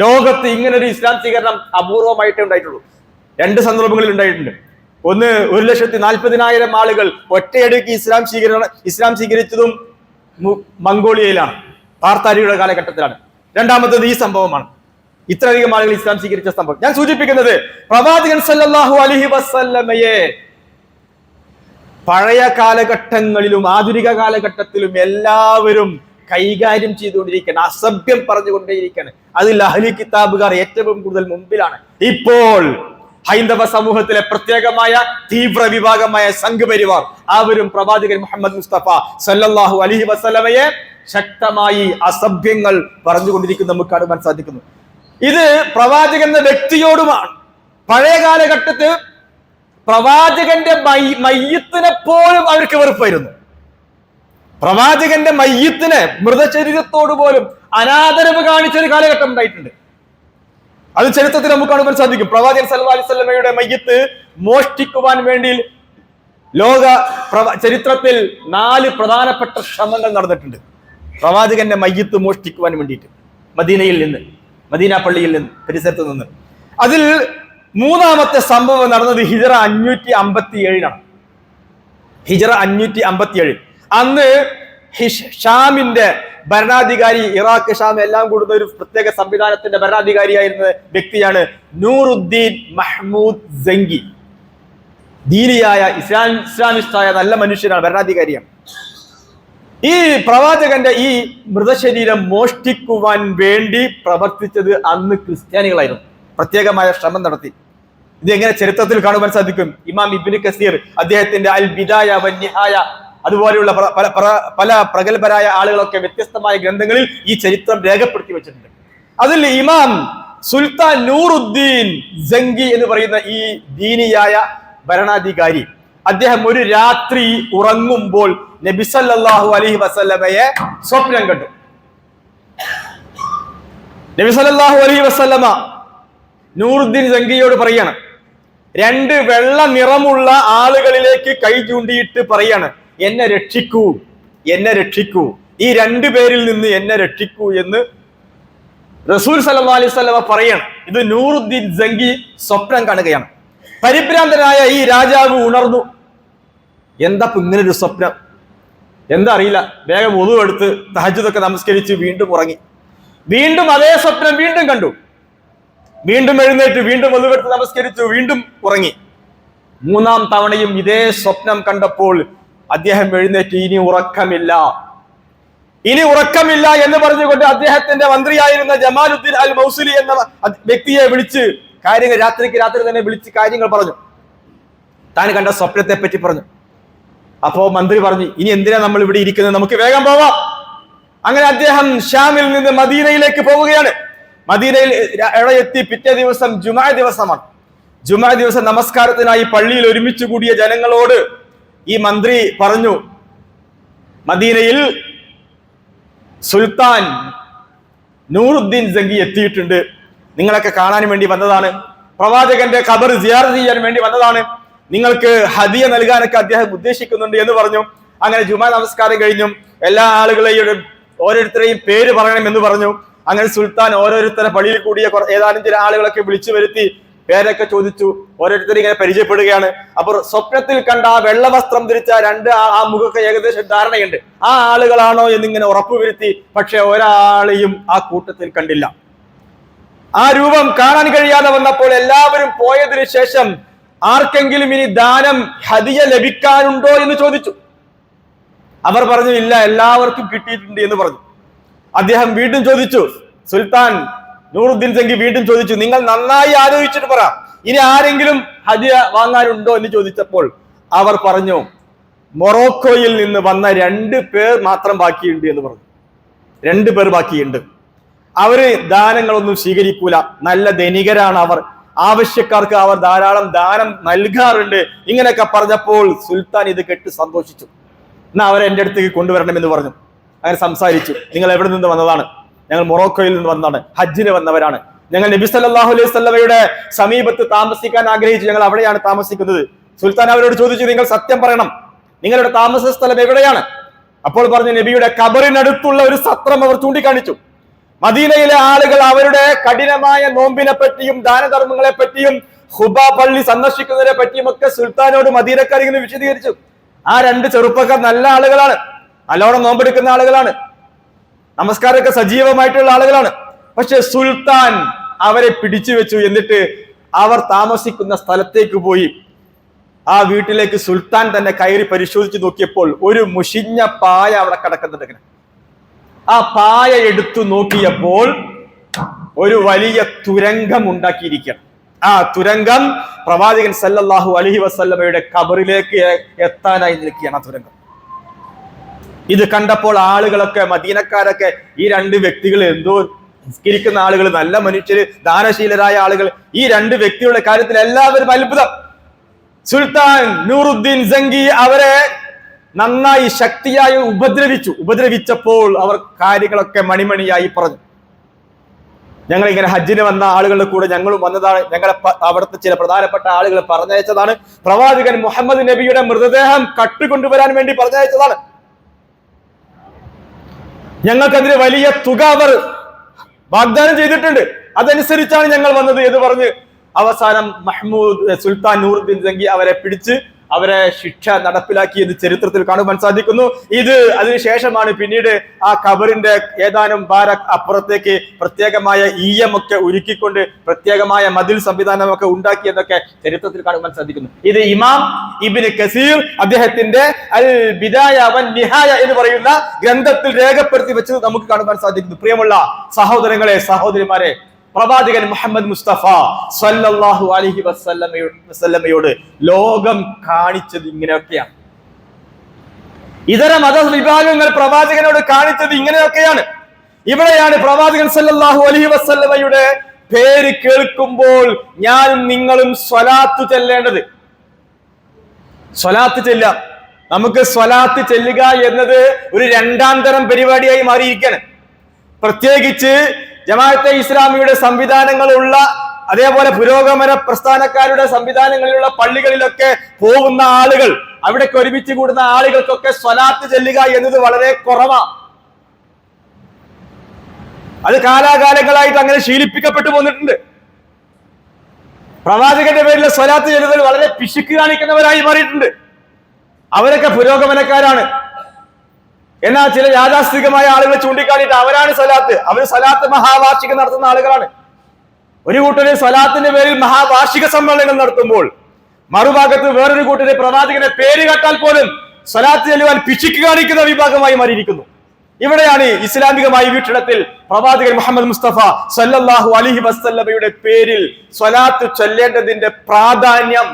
ലോകത്ത് ഇങ്ങനൊരു ഇസ്ലാം സ്വീകരണം അപൂർവമായിട്ടേ ഉണ്ടായിട്ടുള്ളൂ. 2 സന്ദർഭങ്ങളിൽ ഉണ്ടായിട്ടുണ്ട്. ഒന്ന്, 1,40,000 ആളുകൾ ഒറ്റയടിക്ക് ഇസ്ലാം സ്വീകരിച്ചതും മംഗോളിയയിലാണ്, താർത്താരിയുടെ കാലഘട്ടത്തിലാണ്. രണ്ടാമത്തത് ഈ സംഭവമാണ്, ഇത്രയധികം ആളുകൾ ഇസ്ലാം സ്വീകരിച്ച സംഭവം. ഞാൻ സൂചിപ്പിക്കുന്നത് പ്രവാചകൻ സല്ലല്ലാഹു അലൈഹി വസല്ലമയെ പഴയ കാലഘട്ടങ്ങളിലും ആധുനിക കാലഘട്ടത്തിലും എല്ലാവരും കൈകാര്യം ചെയ്തുകൊണ്ടിരിക്കുകയാണ്, അസഭ്യം പറഞ്ഞുകൊണ്ടേയിരിക്കുകയാണ്. അതിൽ അഹ്ലി കിതാബുകാർ ഏറ്റവും കൂടുതൽ മുമ്പിലാണ്. ഇപ്പോൾ ഹൈന്ദവ സമൂഹത്തിലെ പ്രത്യേകമായ തീവ്ര വിഭാഗമായ സംഘപരിവാർ അവരും പ്രവാചകൻ മുഹമ്മദ് മുസ്തഫ സല്ലല്ലാഹു അലൈഹി വസല്ലമയെ ശക്തമായി അസഭ്യങ്ങൾ പറഞ്ഞുകൊണ്ടിരിക്കുന്നത് നമുക്ക് കാണുവാൻ സാധിക്കുന്നു. ഇത് പ്രവാചകന്റെ വ്യക്തിയോടുമാണ്. പഴയ കാലഘട്ടത്തിൽ പ്രവാചകന്റെ മയ്യത്തിനെ പോലും അവർക്ക് വെറുപ്പായിരുന്നു. പ്രവാചകന്റെ മയ്യത്തിന്, മൃതശരീരത്തോട് പോലും അനാദരവ് കാണിച്ചൊരു കാലഘട്ടം ഉണ്ടായിട്ടുണ്ട്. അത് ചരിത്രത്തിൽ നമുക്ക് കാണുവാൻ സാധിക്കും. പ്രവാചകൻ സല്ലല്ലാഹു അലൈഹി വസല്ലമയുടെ മയ്യത്ത് മോഷ്ടിക്കുവാൻ വേണ്ടി ലോക ചരിത്രത്തിൽ 4 പ്രധാനപ്പെട്ട ശ്രമങ്ങൾ നടന്നിട്ടുണ്ട്. പ്രവാചകന്റെ മയ്യത്ത് മോഷ്ടിക്കുവാൻ വേണ്ടിയിട്ട് മദീനയിൽ നിന്ന്, മദീന പള്ളിയിൽ നിന്ന്, പരിസരത്ത് നിന്ന്. അതിൽ 3ാമത്തെ സംഭവം നടന്നത് ഹിജറ 557 ഹിജറ 557. അന്ന് ഷാമിന്റെ ഭരണാധികാരി, ഇറാഖ് ഷാം എല്ലാം കൂടുന്ന ഒരു പ്രത്യേക സംവിധാനത്തിന്റെ ഭരണാധികാരിയായിരുന്ന വ്യക്തിയാണ് നൂറുദ്ദീൻ മഹ്മൂദ് ജംഗി. ദീനിയായ ഇസ്ലാമിസ്റ്റായ നല്ല മനുഷ്യനാണ്, ഭരണാധികാരിയാണ്. ഈ പ്രവാചകന്റെ ഈ മൃതശരീരം മോഷ്ടിക്കുവാൻ വേണ്ടി പ്രവർത്തിച്ചത് അന്ന് ക്രിസ്ത്യാനികളായിരുന്നു. പ്രത്യേകമായ ശ്രമം നടത്തി. ഇത് എങ്ങനെ ചരിത്രത്തിൽ കാണുവാൻ സാധിക്കും? ഇമാം ഇബ്നു കസീർ അദ്ദേഹത്തിന്റെ അൽ ബിദായ വൻ നിഹായ അതുപോലെയുള്ള പല പ്രഗത്ഭരായ ആളുകളൊക്കെ വ്യത്യസ്തമായ ഗ്രന്ഥങ്ങളിൽ ഈ ചരിത്രം രേഖപ്പെടുത്തി വെച്ചിട്ടുണ്ട്. അതിൽ ഇമാം സുൽത്താൻ നൂറുദ്ദീൻ ജംഗി എന്ന് പറയുന്ന ഈ ദീനിയായ ഭരണാധികാരി, അദ്ദേഹം ഒരു രാത്രി ഉറങ്ങുമ്പോൾ നബി സല്ലല്ലാഹു അലൈഹി വസല്ലമയെ സ്വപ്നം കണ്ടു. നബി സല്ലല്ലാഹു അലൈഹി വസല്ലമ നൂറുദ്ദീൻ ജംഗിയോട് പറയാണ്, 2 വെള്ള നിറമുള്ള ആളുകളിലേക്ക് കൈ ചൂണ്ടിയിട്ട് പറയാണ്, എന്നെ രക്ഷിക്കൂ, എന്നെ രക്ഷിക്കൂ, ഈ 2 പേരിൽ നിന്ന് എന്നെ രക്ഷിക്കൂ എന്ന് റസൂൽ സല്ലല്ലാഹു അലൈഹി വസല്ലമ പറയാണ്. ഇത് നൂറുദ്ദീൻ ജംഗി സ്വപ്നം കാണുകയാണ്. പരിഭ്രാന്തനായ ഈ രാജാവ് ഉണർന്നു. എന്താ ഇങ്ങനെ ഒരു സ്വപ്നം, എന്താ അറിയില്ല. വേഗം വുളു എടുത്ത് തഹജ്ജുദൊക്കെ നമസ്കരിച്ച് വീണ്ടും ഉറങ്ങി. വീണ്ടും അതേ സ്വപ്നം വീണ്ടും കണ്ടു. വീണ്ടും എഴുന്നേറ്റ് വീണ്ടും വുളു എടുത്ത് നമസ്കരിച്ചു, വീണ്ടും ഉറങ്ങി. 3ാം തവണയും ഇതേ സ്വപ്നം കണ്ടപ്പോൾ അദ്ദേഹം എഴുന്നേറ്റ്, ഇനി ഉറക്കമില്ല, ഇനി ഉറക്കമില്ല എന്ന് പറഞ്ഞുകൊണ്ട് അദ്ദേഹത്തിന്റെ മന്ത്രിയായിരുന്ന ജമാലുദ്ദീൻ അൽ മൗസിലി എന്ന വ്യക്തിയെ വിളിച്ച് കാര്യങ്ങൾ രാത്രി തന്നെ വിളിച്ച് കാര്യങ്ങൾ പറഞ്ഞു. താൻ കണ്ട സ്വപ്നത്തെ പറ്റി പറഞ്ഞു. അപ്പോ മന്ത്രി പറഞ്ഞു, ഇനി എന്തിനാ നമ്മൾ ഇവിടെ ഇരിക്കുന്നത്, നമുക്ക് വേഗം പോവാം. അങ്ങനെ അദ്ദേഹം ഷാമിൽ നിന്ന് മദീനയിലേക്ക് പോവുകയാണ്. മദീനയിൽ എത്തി. പിറ്റേ ദിവസം ജുമാ ദിവസമാണ്. ജുമാ ദിവസം നമസ്കാരത്തിനായി പള്ളിയിൽ ഒരുമിച്ച് കൂടിയ ജനങ്ങളോട് ഈ മന്ത്രി പറഞ്ഞു, മദീനയിൽ സുൽത്താൻ നൂറുദ്ദീൻ ജംഗി എത്തിയിട്ടുണ്ട്, നിങ്ങളൊക്കെ കാണാൻ വേണ്ടി വന്നതാണ്, പ്രവാചകന്റെ ഖബർ സിയാറത്ത് ചെയ്യാൻ വേണ്ടി വന്നതാണ്, നിങ്ങൾക്ക് ഹദിയ നൽകാനൊക്കെ അദ്ദേഹം ഉദ്ദേശിക്കുന്നുണ്ട് എന്ന് പറഞ്ഞു. അങ്ങനെ ജുമാ നമസ്കാരം കഴിഞ്ഞു. എല്ലാ ആളുകളെയും ഓരോരുത്തരെയും പേര് പറയണമെന്ന് പറഞ്ഞു. അങ്ങനെ സുൽത്താൻ ഓരോരുത്തരെ പള്ളിയിൽ കൂടിയ ഏതാനും ചില ആളുകളൊക്കെ വിളിച്ചു വരുത്തി പേരൊക്കെ ചോദിച്ചു. ഓരോരുത്തരും ഇങ്ങനെ പരിചയപ്പെടുകയാണ്. അപ്പോൾ സ്വപ്നത്തിൽ കണ്ട ആ വെള്ള വസ്ത്രം ധരിച്ച 2 ആ മുഖമൊക്കെ ഏകദേശം ധാരണയുണ്ട്. ആ ആളുകളാണോ എന്നിങ്ങനെ ഉറപ്പുവരുത്തി. പക്ഷെ ഒരാളെയും ആ കൂട്ടത്തിൽ കണ്ടില്ല. ആ രൂപം കാണാൻ കഴിയാതെ വന്നപ്പോൾ എല്ലാവരും പോയതിനു ശേഷം ആർക്കെങ്കിലും ഇനി ദാനം ഹദിയ ലഭിക്കാനുണ്ടോ എന്ന് ചോദിച്ചു. അവർ പറഞ്ഞു, ഇല്ല, എല്ലാവർക്കും കിട്ടിയിട്ടുണ്ട് എന്ന് പറഞ്ഞു. അദ്ദേഹം വീണ്ടും ചോദിച്ചു. സുൽത്താൻ നൂറുദ്ദീൻ ജംഗി വീണ്ടും ചോദിച്ചു, നിങ്ങൾ നന്നായി ആലോചിച്ചിട്ട് പറ, ഇനി ആരെങ്കിലും ഹദിയ വാങ്ങാനുണ്ടോ എന്ന് ചോദിച്ചപ്പോൾ അവർ പറഞ്ഞു, മൊറോക്കോയിൽ നിന്ന് വന്ന 2 പേർ മാത്രം ബാക്കിയുണ്ട് എന്ന് പറഞ്ഞു. 2 പേർ ബാക്കിയുണ്ട്. അവര് ദാനങ്ങളൊന്നും സ്വീകരിക്കൂല, നല്ല ധനികരാണ് അവർ, ആവശ്യക്കാർക്ക് അവർ ധാരാളം ദാനം നൽകാറുണ്ട്. ഇങ്ങനെയൊക്കെ പറഞ്ഞപ്പോൾ സുൽത്താൻ ഇത് കേട്ട് സന്തോഷിച്ചു. എന്നാ അവരെ എൻ്റെ അടുത്തേക്ക് കൊണ്ടുവരണമെന്ന് പറഞ്ഞു. അങ്ങനെ സംസാരിച്ചു. നിങ്ങൾ എവിടെ നിന്ന് വന്നതാണ്? ഞങ്ങൾ മൊറോക്കോയിൽ നിന്ന് വന്നതാണ്, ഹജ്ജിന് വന്നവരാണ്. ഞങ്ങൾ നബി സല്ലല്ലാഹു അലൈഹി വസല്ലമയുടെ സമീപത്ത് താമസിക്കാൻ ആഗ്രഹിച്ചു, ഞങ്ങൾ അവിടെയാണ് താമസിക്കുന്നത്. സുൽത്താൻ അവരോട് ചോദിച്ചു, നിങ്ങൾ സത്യം പറയണം, നിങ്ങളുടെ താമസ സ്ഥലം എവിടെയാണ്? അപ്പോൾ പറഞ്ഞു, നബിയുടെ ഖബറിനടുത്തുള്ള ഒരു സത്രം അവർ ചൂണ്ടിക്കാണിച്ചു. മദീനയിലെ ആളുകൾ അവരുടെ കഠിനമായ നോമ്പിനെ പറ്റിയും ദാനധർമ്മങ്ങളെ പറ്റിയും ഖുബ പള്ളി സന്ദർശിക്കുന്നതിനെ പറ്റിയും ഒക്കെ സുൽത്താനോട് മദീനക്കാർ ഇങ്ങനെ വിശദീകരിച്ചു. ആ രണ്ട് ചെറുപ്പക്കാർ നല്ല ആളുകളാണ്, നല്ലോണം നോമ്പെടുക്കുന്ന ആളുകളാണ്, നമസ്കാരമൊക്കെ സജീവമായിട്ടുള്ള ആളുകളാണ്. പക്ഷെ സുൽത്താൻ അവരെ പിടിച്ചു വെച്ചു. എന്നിട്ട് അവർ താമസിക്കുന്ന സ്ഥലത്തേക്ക് പോയി. ആ വീട്ടിലേക്ക് സുൽത്താൻ തന്നെ കയറി പരിശോധിച്ച് നോക്കിയപ്പോൾ ഒരു മുഷിഞ്ഞ പായ അവിടെ കിടക്കുന്നുണ്ട്. ആ പായ എടുത്തു നോക്കിയപ്പോൾ ഒരു വലിയ തുരങ്കം ഉണ്ടാക്കിയിരിക്കണം. ആ തുരങ്കം പ്രവാചകൻ സല്ലല്ലാഹു അലൈഹി വസല്ലമയുടെ ഖബറിലേക്ക് എത്താനായി നിൽക്കുകയാണ് ആ തുരങ്കം. ഇത് കണ്ടപ്പോൾ ആളുകളൊക്കെ, മദീനക്കാരൊക്കെ, ഈ രണ്ട് വ്യക്തികൾ എന്തോ നിസ്കരിക്കുന്ന ആളുകൾ, നല്ല മനുഷ്യര്, ദാനശീലരായ ആളുകൾ, ഈ രണ്ട് വ്യക്തികളുടെ കാര്യത്തിൽ എല്ലാവരും അത്ഭുതം. സുൽത്താൻ നൂറുദ്ദീൻ സങ്കി അവരെ നന്നായി ശക്തിയായി ഉപദ്രവിച്ചപ്പോൾ അവർ കാര്യങ്ങളൊക്കെ മണിമണിയായി പറഞ്ഞു. ഞങ്ങൾ ഇങ്ങനെ ഹജ്ജിന് വന്ന ആളുകളുടെ കൂടെ ഞങ്ങളും വന്നതാണ്, ഞങ്ങളെ അവിടുത്തെ ചില പ്രധാനപ്പെട്ട ആളുകൾ പറഞ്ഞയച്ചതാണ്, പ്രവാചകൻ മുഹമ്മദ് നബിയുടെ മൃതദേഹം കട്ടുകൊണ്ടുവരാൻ വേണ്ടി പറഞ്ഞയച്ചതാണ്, ഞങ്ങൾക്കതിന് വലിയ തുക അവർ വാഗ്ദാനം ചെയ്തിട്ടുണ്ട്, അതനുസരിച്ചാണ് ഞങ്ങൾ വന്നത് എന്ന് പറഞ്ഞ് അവസാനം സുൽത്താൻ നൂറുദ്ദീൻ സങ്കി അവരെ പിടിച്ച് അവരെ ശിക്ഷ നടപ്പിലാക്കി എന്ന് ചരിത്രത്തിൽ കാണുവാൻ സാധിക്കുന്നു. ഇത് അതിനുശേഷമാണ് പിന്നീട് ആ ഖബറിന്റെ ഏതാനും ഭാര അപ്പുറത്തേക്ക് പ്രത്യേകമായ ഈയമൊക്കെ ഒരുക്കിക്കൊണ്ട് പ്രത്യേകമായ മതിൽ സംവിധാനമൊക്കെ ഉണ്ടാക്കിയെന്നൊക്കെ ചരിത്രത്തിൽ കാണുവാൻ സാധിക്കുന്നു. ഇത് ഇമാം ഇബ്നു കസീർ അദ്ദേഹത്തിന്റെ അൽ ബിദായ വൻ നിഹായ എന്ന് പറയുന്ന ഗ്രന്ഥത്തിൽ രേഖപ്പെടുത്തി വെച്ചത് നമുക്ക് കാണുവാൻ സാധിക്കുന്നു. പ്രിയമുള്ള സഹോദരങ്ങളെ, സഹോദരിമാരെ, പ്രവാചകൻ മുഹമ്മദ് മുസ്തഫ സല്ലല്ലാഹു അലൈഹി വസല്ലമയോട് ലോകം കാണിച്ചത് ഇങ്ങനെയൊക്കെയാണ്. ഇതര മതവിഭാഗങ്ങൾ പ്രവാചകനോട് കാണിച്ചത് ഇങ്ങനെയൊക്കെയാണ്. ഇവിടെയാണ് പ്രവാചകൻ സല്ലല്ലാഹു അലൈഹി വസല്ലമയുടെ പേര് കേൾക്കുമ്പോൾ ഞാൻ നിങ്ങളും സ്വലാത്ത് ചെല്ലേണ്ടത്. സ്വലാത്ത് ചെല്ലാം. നമുക്ക് സ്വലാത്ത് ചെല്ലുക എന്നത് ഒരു രണ്ടാം തരം പരിപാടിയായി മാറിയിരിക്കുകയാണ്. പ്രത്യേകിച്ച് ജമാഅത്തെ ഇസ്ലാമിയുടെ സംവിധാനങ്ങളുള്ള, അതേപോലെ പുരോഗമന പ്രസ്ഥാനക്കാരുടെ സംവിധാനങ്ങളിലുള്ള പള്ളികളിലൊക്കെ പോകുന്ന ആളുകൾ, അവിടേക്ക് ഒരുമിച്ച് കൂടുന്ന ആളുകൾക്കൊക്കെ സ്വലാത്ത് ചെല്ലുക എന്നത് വളരെ കുറവാണ്. അത് കാലാകാലങ്ങളായിട്ട് അങ്ങനെ ശീലിപ്പിക്കപ്പെട്ടു പോന്നിട്ടുണ്ട്. പ്രവാചകന്റെ പേരിൽ സ്വലാത്ത് ചെല്ലുന്നതിൽ വളരെ പിശുക്ക് കാണിക്കുന്നവരായി മാറിയിട്ടുണ്ട്. അവരൊക്കെ പുരോഗമനക്കാരാണ്. എന്നാൽ ചില യാഥാസ്ഥിതികമായ ആളുകൾ ചൂണ്ടിക്കാണിയിട്ട് അവരാണ് സ്വലാത്ത്, അവർ സ്വലാത്ത് മഹാവാർഷികം നടത്തുന്ന ആളുകളാണ്. ഒരു കൂട്ടര് സ്വലാത്തിന്റെ പേരിൽ മഹാവാർഷിക സമ്മേളനങ്ങൾ നടത്തുമ്പോൾ മറുഭാഗത്ത് വേറൊരു കൂട്ടര് പ്രവാചകന്റെ പേര് കേട്ടാൽ പോലും സ്വലാത്ത് ചെല്ലുവാൻ പിശുക്ക് കാണിക്കുന്ന വിഭാഗമായി മാറിയിരിക്കുന്നു. ഇവിടെയാണ് ഇസ്ലാമികമായ വീക്ഷണത്തിൽ പ്രവാചകൻ മുഹമ്മദ് മുസ്തഫ സല്ലല്ലാഹു അലൈഹി വസല്ലമയുടെ പേരിൽ സ്വലാത്ത് ചൊല്ലേണ്ടതിന്റെ പ്രാധാന്യം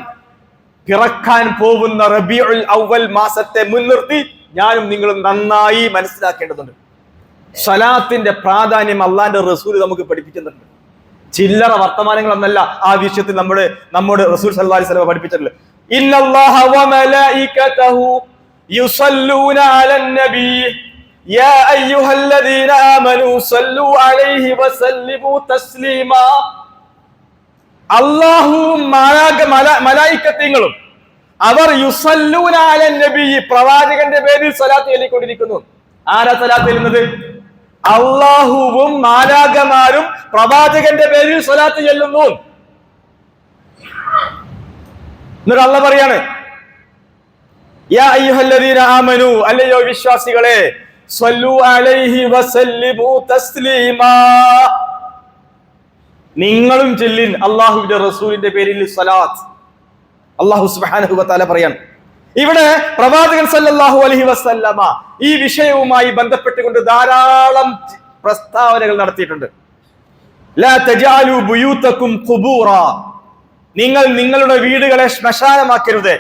പിറക്കാൻ പോകുന്ന റബീഉൽ അവ്വൽ മാസത്തെ മുൻനിർത്തി ഞാനും നിങ്ങളും നന്നായി മനസ്സിലാക്കേണ്ടതുണ്ട്. സ്വലാത്തിന്റെ പ്രാധാന്യം അള്ളാന്റെ റസൂൽ നമുക്ക് പഠിപ്പിക്കുന്നുണ്ട്. ചില്ലറ വർത്തമാനങ്ങളൊന്നല്ല ആ വിഷയത്തിൽ നമ്മുടെ റസൂൽ സല്ലല്ലാഹു അലൈഹി വസല്ലം പഠിപ്പിച്ചിട്ടുള്ളത്. ഇന്നല്ലാഹ വമലായികതഹു യുസല്ലൂന അലൻ നബി യാ അയ്യുഹല്ലദീന ആമനൂ സല്ലു അലൈഹി വസല്ലിമു തസ്ലീമാ. അല്ലാഹുവും മലായികത്തുകളും അവർ യുസല്ലൂന അലൻ നബി, പ്രവാചകന്റെ പേരിൽ സ്വലാത്ത് ചൊല്ലിക്കൊണ്ടിരിക്കുന്നു. ആരാ സ്വലാത്ത് ചൊല്ലുന്നത്? അല്ലാഹുവും മാലാഖമാരും പ്രവാചകന്റെ പേരിൽ സ്വലാത്ത് ചൊല്ലുന്നു. എന്നിട്ട് അല്ലാഹ് പറയാണ്, യാ അയ്യുഹല്ലദീന ആമനൂ, അല്ലയോ വിശ്വാസികളെ, സ്വല്ലു അലൈഹി വസല്ലിമു തസ്ലീമാ, നിങ്ങളും ചൊല്ലിൻ അല്ലാഹുവിന്റെ റസൂലിന്റെ പേരിൽ സ്വലാത്ത്. അല്ലാഹു സുബ്ഹാനഹു വ തആല പറയാണ്. ഇവിടെ പ്രവാചകൻ സല്ലല്ലാഹു അലൈഹി വസല്ലമ ഈ വിഷയവുമായി ബന്ധപ്പെട്ടുകൊണ്ട് ധാരാളം പ്രസ്താവനകൾ നടത്തിയിട്ടുണ്ട്. ലാ തജഅലു ബുയൂതകും ഖുബൂറ, നിങ്ങൾ നിങ്ങളുടെ വീടുകളെ ശ്മശാനമാക്കരുത്.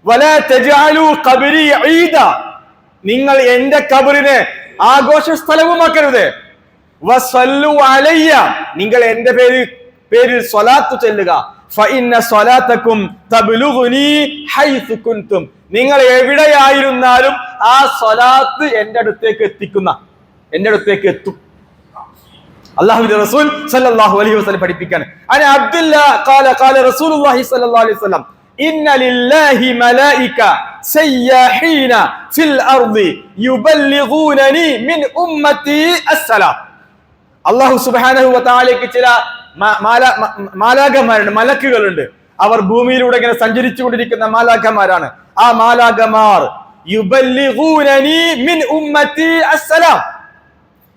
വലാ തജഅലു ഖബരി ഈദ, നിങ്ങൾ എന്റെ ഖബറിനെ ആഘോഷ സ്ഥലവുമാക്കരുത്. വസല്ലു അലയ്യ, നിങ്ങൾ എന്റെ പേരിൽ സ്വലാത്ത് ചൊല്ലുക. ഫഇന്ന സ്വലാത്തക്കും തബ്ലുഗുനി ഹൈസു കുൻതും, നിങ്ങൾ എവിടെയായിരുന്നാലും ആ സ്വലാത്ത് എന്റെ അടുത്തേക്ക് എത്തും. അല്ലാഹുവിന്റെ റസൂൽ സല്ലല്ലാഹു അലൈഹി വസല്ലം പഠിപ്പിക്കാൻ. അന അബ്ദുല്ലാ ഖാല റസൂലുള്ളാഹി സല്ലല്ലാഹു അലൈഹി വസല്ലം ഇന്ന ലില്ലാഹി മലായിക സയ്യാഹീന ഫിൽ അർദി യുബല്ലിഗൂനനി മിൻ ഉമ്മത്തി അസ്സലാം. അള്ളാഹു സുബ്ഹാനഹു വ തആലയ്ക്ക് ചില മാലാഖമാരുണ്ട്, മലക്കുകളുണ്ട്. അവർ ഭൂമിയിലൂടെ ഇങ്ങനെ സഞ്ചരിച്ചു കൊണ്ടിരിക്കുന്ന മാലാഖമാരാണ്. ആ മാലാഖമാർ യുബല്ലിഗൂനനി മിൻ ഉമ്മത്തി അസ്സലാം,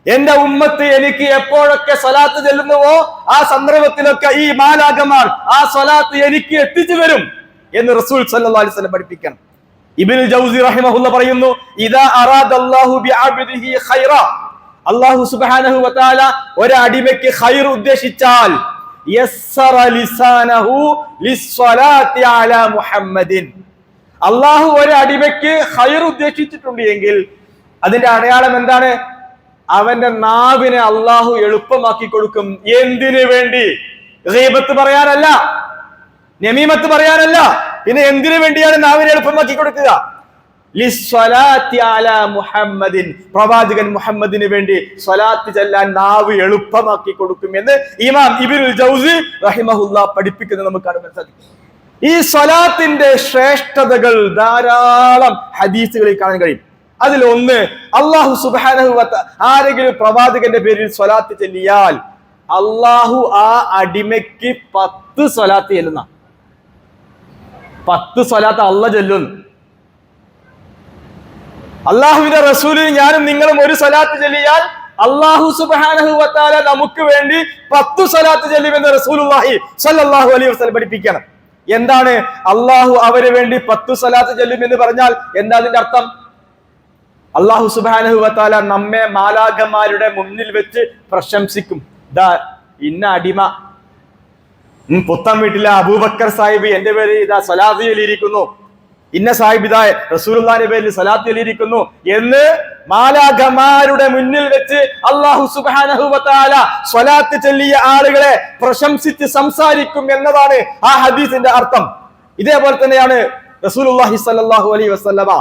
എന്റെ ഉമ്മത്ത് എനിക്ക് എപ്പോഴൊക്കെ സ്വലാത്ത് ചെല്ലുന്നുവോ ആ സന്ദർഭത്തിലൊക്കെ ഈ മാലാഖമാർ ആ സ്വലാത്ത് എനിക്ക് എത്തിച്ചു തരും എന്ന് റസൂൽ സല്ലല്ലാഹു അലൈഹി വസല്ലം പഠിപ്പിക്കണം. ഇബ്നുൽ ജൗസി റഹിമഹുല്ലാഹ് പറയുന്നു, ഇദാ അറാദല്ലാഹു ബിഅബ്ദിഹി ഖൈറ, അല്ലാഹു സുബ്ഹാനഹു വ തആല ഒരു അടിമയ്ക്ക് ഖൈർ ഉദ്ദേശിച്ചാൽ യസ്സറ ലിസാനഹു ലിസ്സലാത്തി അലാ മുഹമ്മദിൻ, അല്ലാഹു ഒരു അടിമയ്ക്ക് ഖൈർ ഉദ്ദേശിച്ചിട്ടുണ്ട് എങ്കിൽ അതിന്റെ അടയാളം എന്താണ്? അവന്റെ നാവിനെ അള്ളാഹു എളുപ്പമാക്കി കൊടുക്കും. എന്തിനു വേണ്ടി? ഗീബത്ത് പറയാനല്ല, നമീമത്ത് പറയാനല്ല, പിന്നെ എന്തിനു വേണ്ടിയാണ് നാവിനെ എളുപ്പമാക്കി കൊടുക്കുക? ലിസ്സലാത്തി അലാ മുഹമ്മദിൻ, പ്രവാചകൻ മുഹമ്മദിന് വേണ്ടി സ്വലാത്ത് ചെല്ലാൻ നാവ് എളുപ്പമാക്കി കൊടുക്കും എന്ന് ഇമാം ഇബ്നുൽ ജൗസി റഹിമഹുല്ലാഹ് പഠിപ്പിക്കുന്നത് നമുക്ക് കാണാൻ സാധിക്കും. ഈ സ്വലാത്തിന്റെ ശ്രേഷ്ഠതകൾ ധാരാളം ഹദീസുകളിൽ കാണാൻ കഴിയും. അതിലൊന്ന്, അല്ലാഹു സുബ്ഹാനഹു വ തആല ആരെങ്കിലും പ്രവാചകന്റെ പേരിൽ സ്വലാത്ത് ചൊല്ലിയാൽ അല്ലാഹു ആ അടിമയ്ക്ക് 10 സ്വലാത്ത് ചെല്ലുന്ന 10 സ്വലാത്ത് അല്ലാഹു ചൊല്ലുന്നു. അല്ലാഹുവിന്റെ റസൂലിന് ഞാനും നിങ്ങളും ഒരു സ്വലാത്ത് ചൊല്ലിയാൽ അല്ലാഹു സുബ്ഹാനഹു വ തആല നമുക്ക് വേണ്ടി 10 സ്വലാത്ത് ചൊല്ലുമെന്ന് റസൂലുള്ളാഹി സ്വല്ലല്ലാഹു അലൈഹി വസല്ലം പഠിപ്പിക്കണം. എന്താണ് അല്ലാഹു അവരെ വേണ്ടി 10 സ്വലാത്ത് ചൊല്ലുമെന്ന് പറഞ്ഞാൽ എന്താ അതിന്റെ അർത്ഥം? അല്ലാഹു സുബ്ഹാനഹു വ തആല നമ്മെ മാലാഖമാരുടെ മുന്നിൽ വെച്ച് പ്രശംസിക്കും. ദാ ഇന്ന അടിമ പുത്തൻ വീട്ടിലെ അബൂബക്കർ സാഹിബ് എന്റെ പേര് ഇതാ സ്വലാത്ത് ചൊല്ലിയിരിക്കുന്നു, ഇന്ന സാഹിബ് ഇതാ റസൂലുള്ളാഹിന്റെ പേരിൽ സ്വലാത്ത് ചൊല്ലിയിരിക്കുന്നു എന്ന് മാലാഖമാരുടെ മുന്നിൽ വെച്ച് അല്ലാഹു സുബ്ഹാനഹു വ തആല സ്വലാത്ത് ചൊല്ലിയ ആളുകളെ പ്രശംസിച്ച് സംസാരിക്കും എന്നതാണ് ആ ഹദീസിന്റെ അർത്ഥം. ഇതേപോലെ തന്നെയാണ് റസൂലുള്ളാഹി സ്വല്ലല്ലാഹു അലൈഹി വസല്ലമ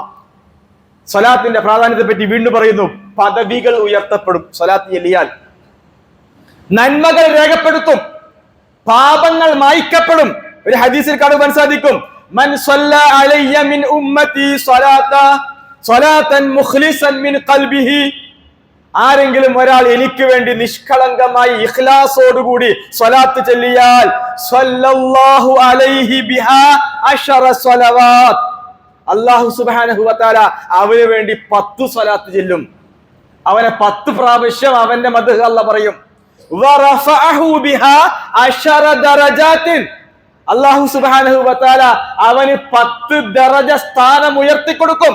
സ്വലാത്തിന്റെ പ്രാധാന്യത്തെ പറ്റി വീണ്ടും പറയുന്നു. പദവികൾ ഉയർത്തപ്പെടും സ്വലാത്ത് ചൊല്ലിയാൽ, നന്മകൾ രേഖപ്പെടുത്തും, പാപങ്ങൾ മായ്ക്കപ്പെടും. ഒരു ഹദീസിൽ കാണുവാൻ സാധിക്കും, മൻ സ്വല്ല അലയ്യ മിൻ ഉമ്മത്തി സ്വലാത്തൻ മുഖ്ലിസൻ മിൻ ഖൽബിഹി, ആരെങ്കിലും ഒരാൾ എനിക്ക് വേണ്ടി നിഷ്കളങ്കമായി ഇഖ്ലാസോടുകൂടി സ്വലാത്ത് ചൊല്ലിയാൽ സ്വല്ലല്ലാഹു അലൈഹി ബിഹാ 10 സ്വലവാത്ത്, അല്ലാഹു സുബ്ഹാനഹു വ തആല അവന് വേണ്ടി 10 സ്വലാത്ത് ചൊല്ലും. അവനെ 10 പ്രാവശ്യം അവന്റെ മദ്ഹ് അല്ലാഹു പറയും. വറഫഅഹു ബിഹാ 10 ദറജാത്തിൻ, അല്ലാഹു സുബ്ഹാനഹു വ തആല അവന് 10 ദറജ സ്ഥാനം ഉയർത്തി കൊടുക്കും.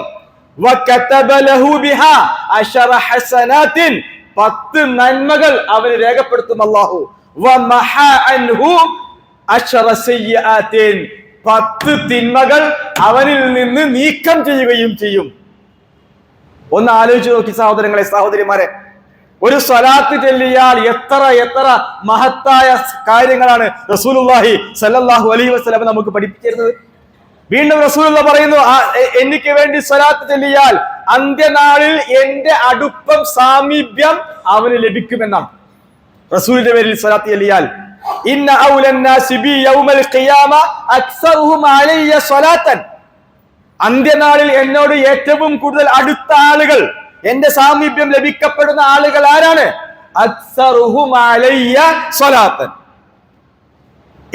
വകതബ ലഹു ബിഹാ 10 ഹസനാത്തിൻ, 10 നന്മകൾ അവന് രേഖപ്പെടുത്തും അല്ലാഹു. വമഹാ അൻഹു 10 സയ്യിആത്തിൻ, 10 തിന്മകൾ അവനിൽ നിന്ന് നീക്കം ചെയ്യുകയും ചെയ്യും. ഒന്ന് ആലോചിച്ച് നോക്കി സഹോദരങ്ങളെ, സഹോദരിമാരെ, ഒരു സ്വലാത്ത് ചൊല്ലിയാൽ എത്ര എത്ര മഹത്തായ കാര്യങ്ങളാണ് റസൂലുള്ളാഹി സ്വല്ലല്ലാഹു അലൈഹി വസല്ലം നമുക്ക് പഠിപ്പിച്ചിരുന്നത്. വീണ്ടും റസൂലുള്ള പറയുന്നു, എനിക്ക് വേണ്ടി സ്വലാത്ത് ചൊല്ലിയാൽ അന്ത്യനാളിൽ എന്റെ അടുപ്പം സാമീപ്യം അവന് ലഭിക്കുമെന്നാണ്. റസൂലിന്റെ പേരിൽ സ്വലാത്ത് ചൊല്ലിയാൽ ഇന്ന ഔലന്നാസി ബി യൗമൽ ഖിയാമ അക്സറുഹും അലയ്യ സ്വലാത്തൻ, അന്ത്യനാളിൽ എന്നോട് ഏറ്റവും കൂടുതൽ അടുത്ത ആളുകൾ, എന്റെ സാമീപ്യം ലഭിക്കപ്പെടുന്ന ആളുകൾ ആരാണ്? അക്സറുഹും അലയ്യ സ്വലാത്തൻ,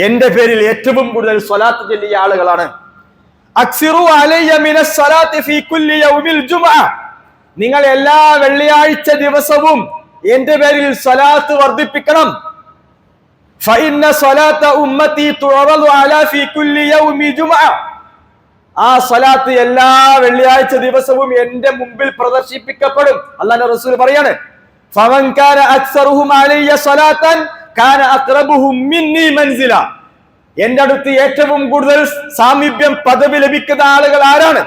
എന്റെ പേരിൽ ഏറ്റവും കൂടുതൽ സ്വലാത്ത് ചൊല്ലിയ ആളുകളാണ്. അക്സിറു അലയ്യ മിനസ് സ്വലാത്തി ഫീ കുല്ലി യൗമിൽ ജുമുഅ, നിങ്ങൾ എല്ലാ വെള്ളിയാഴ്ച ദിവസവും എന്റെ പേരിൽ സ്വലാത്ത് വർദ്ധിപ്പിക്കണം. ഫഇന്ന സ്വലാത്ത ഉമ്മത്തി തുറദു അലാ ഫീ കുല്ലി യൗമി ജുമുഅ, ആ സ്വലാത്ത് എല്ലാ വെള്ളിയാഴ്ച ദിവസവും എന്റെ മുമ്പിൽ പ്രദർശിപ്പിക്കപ്പെടും. അല്ലാഹുവിന്റെ റസൂൽ പറയാണ്, ഫമൻ കാന അക്സറുഹും അലയ്യ സ്വലാത്തൻ കാന അഖ്റബുഹും മിന്നി മൻസില, എന്റെ അടുത്ത് ഏറ്റവും കൂടുതൽ സാമീപ്യം പദവി ലഭിക്കുന്ന ആളുകൾ ആരാണ്?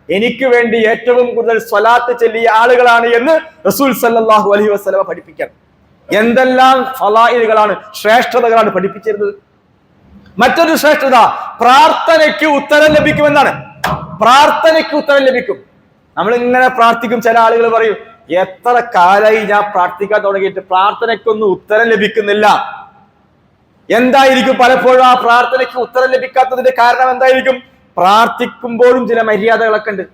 എനിക്ക് വേണ്ടി ഏറ്റവും കൂടുതൽ സ്വലാത്ത് ചൊല്ലിയ ആളുകളാണ് എന്ന് റസൂൽ സല്ലല്ലാഹു അലൈഹി വസല്ലം പഠിപ്പിക്കാൻ. എന്തെല്ലാം ഫളായിലുകളാണ്, ശ്രേഷ്ഠതകളാണ് പഠിപ്പിച്ചിരുന്നത്. മറ്റൊരു ശ്രേഷ്ഠത പ്രാർത്ഥനയ്ക്ക് ഉത്തരം ലഭിക്കുമെന്നാണ്. പ്രാർത്ഥനയ്ക്ക് ഉത്തരം ലഭിക്കും. നമ്മൾ ഇങ്ങനെ പ്രാർത്ഥിക്കും. ചില ആളുകൾ പറയും, എത്ര കാലമായി ഞാൻ പ്രാർത്ഥിക്കാൻ തുടങ്ങിയിട്ട് പ്രാർത്ഥനയ്ക്കൊന്നും ഉത്തരം ലഭിക്കുന്നില്ല. എന്തായിരിക്കും പലപ്പോഴും ആ പ്രാർത്ഥനയ്ക്ക് ഉത്തരം ലഭിക്കാത്തതിന്റെ കാരണം എന്തായിരിക്കും? പ്രാർത്ഥിക്കുമ്പോഴും ചില മര്യാദകളൊക്കെ ഉണ്ട്,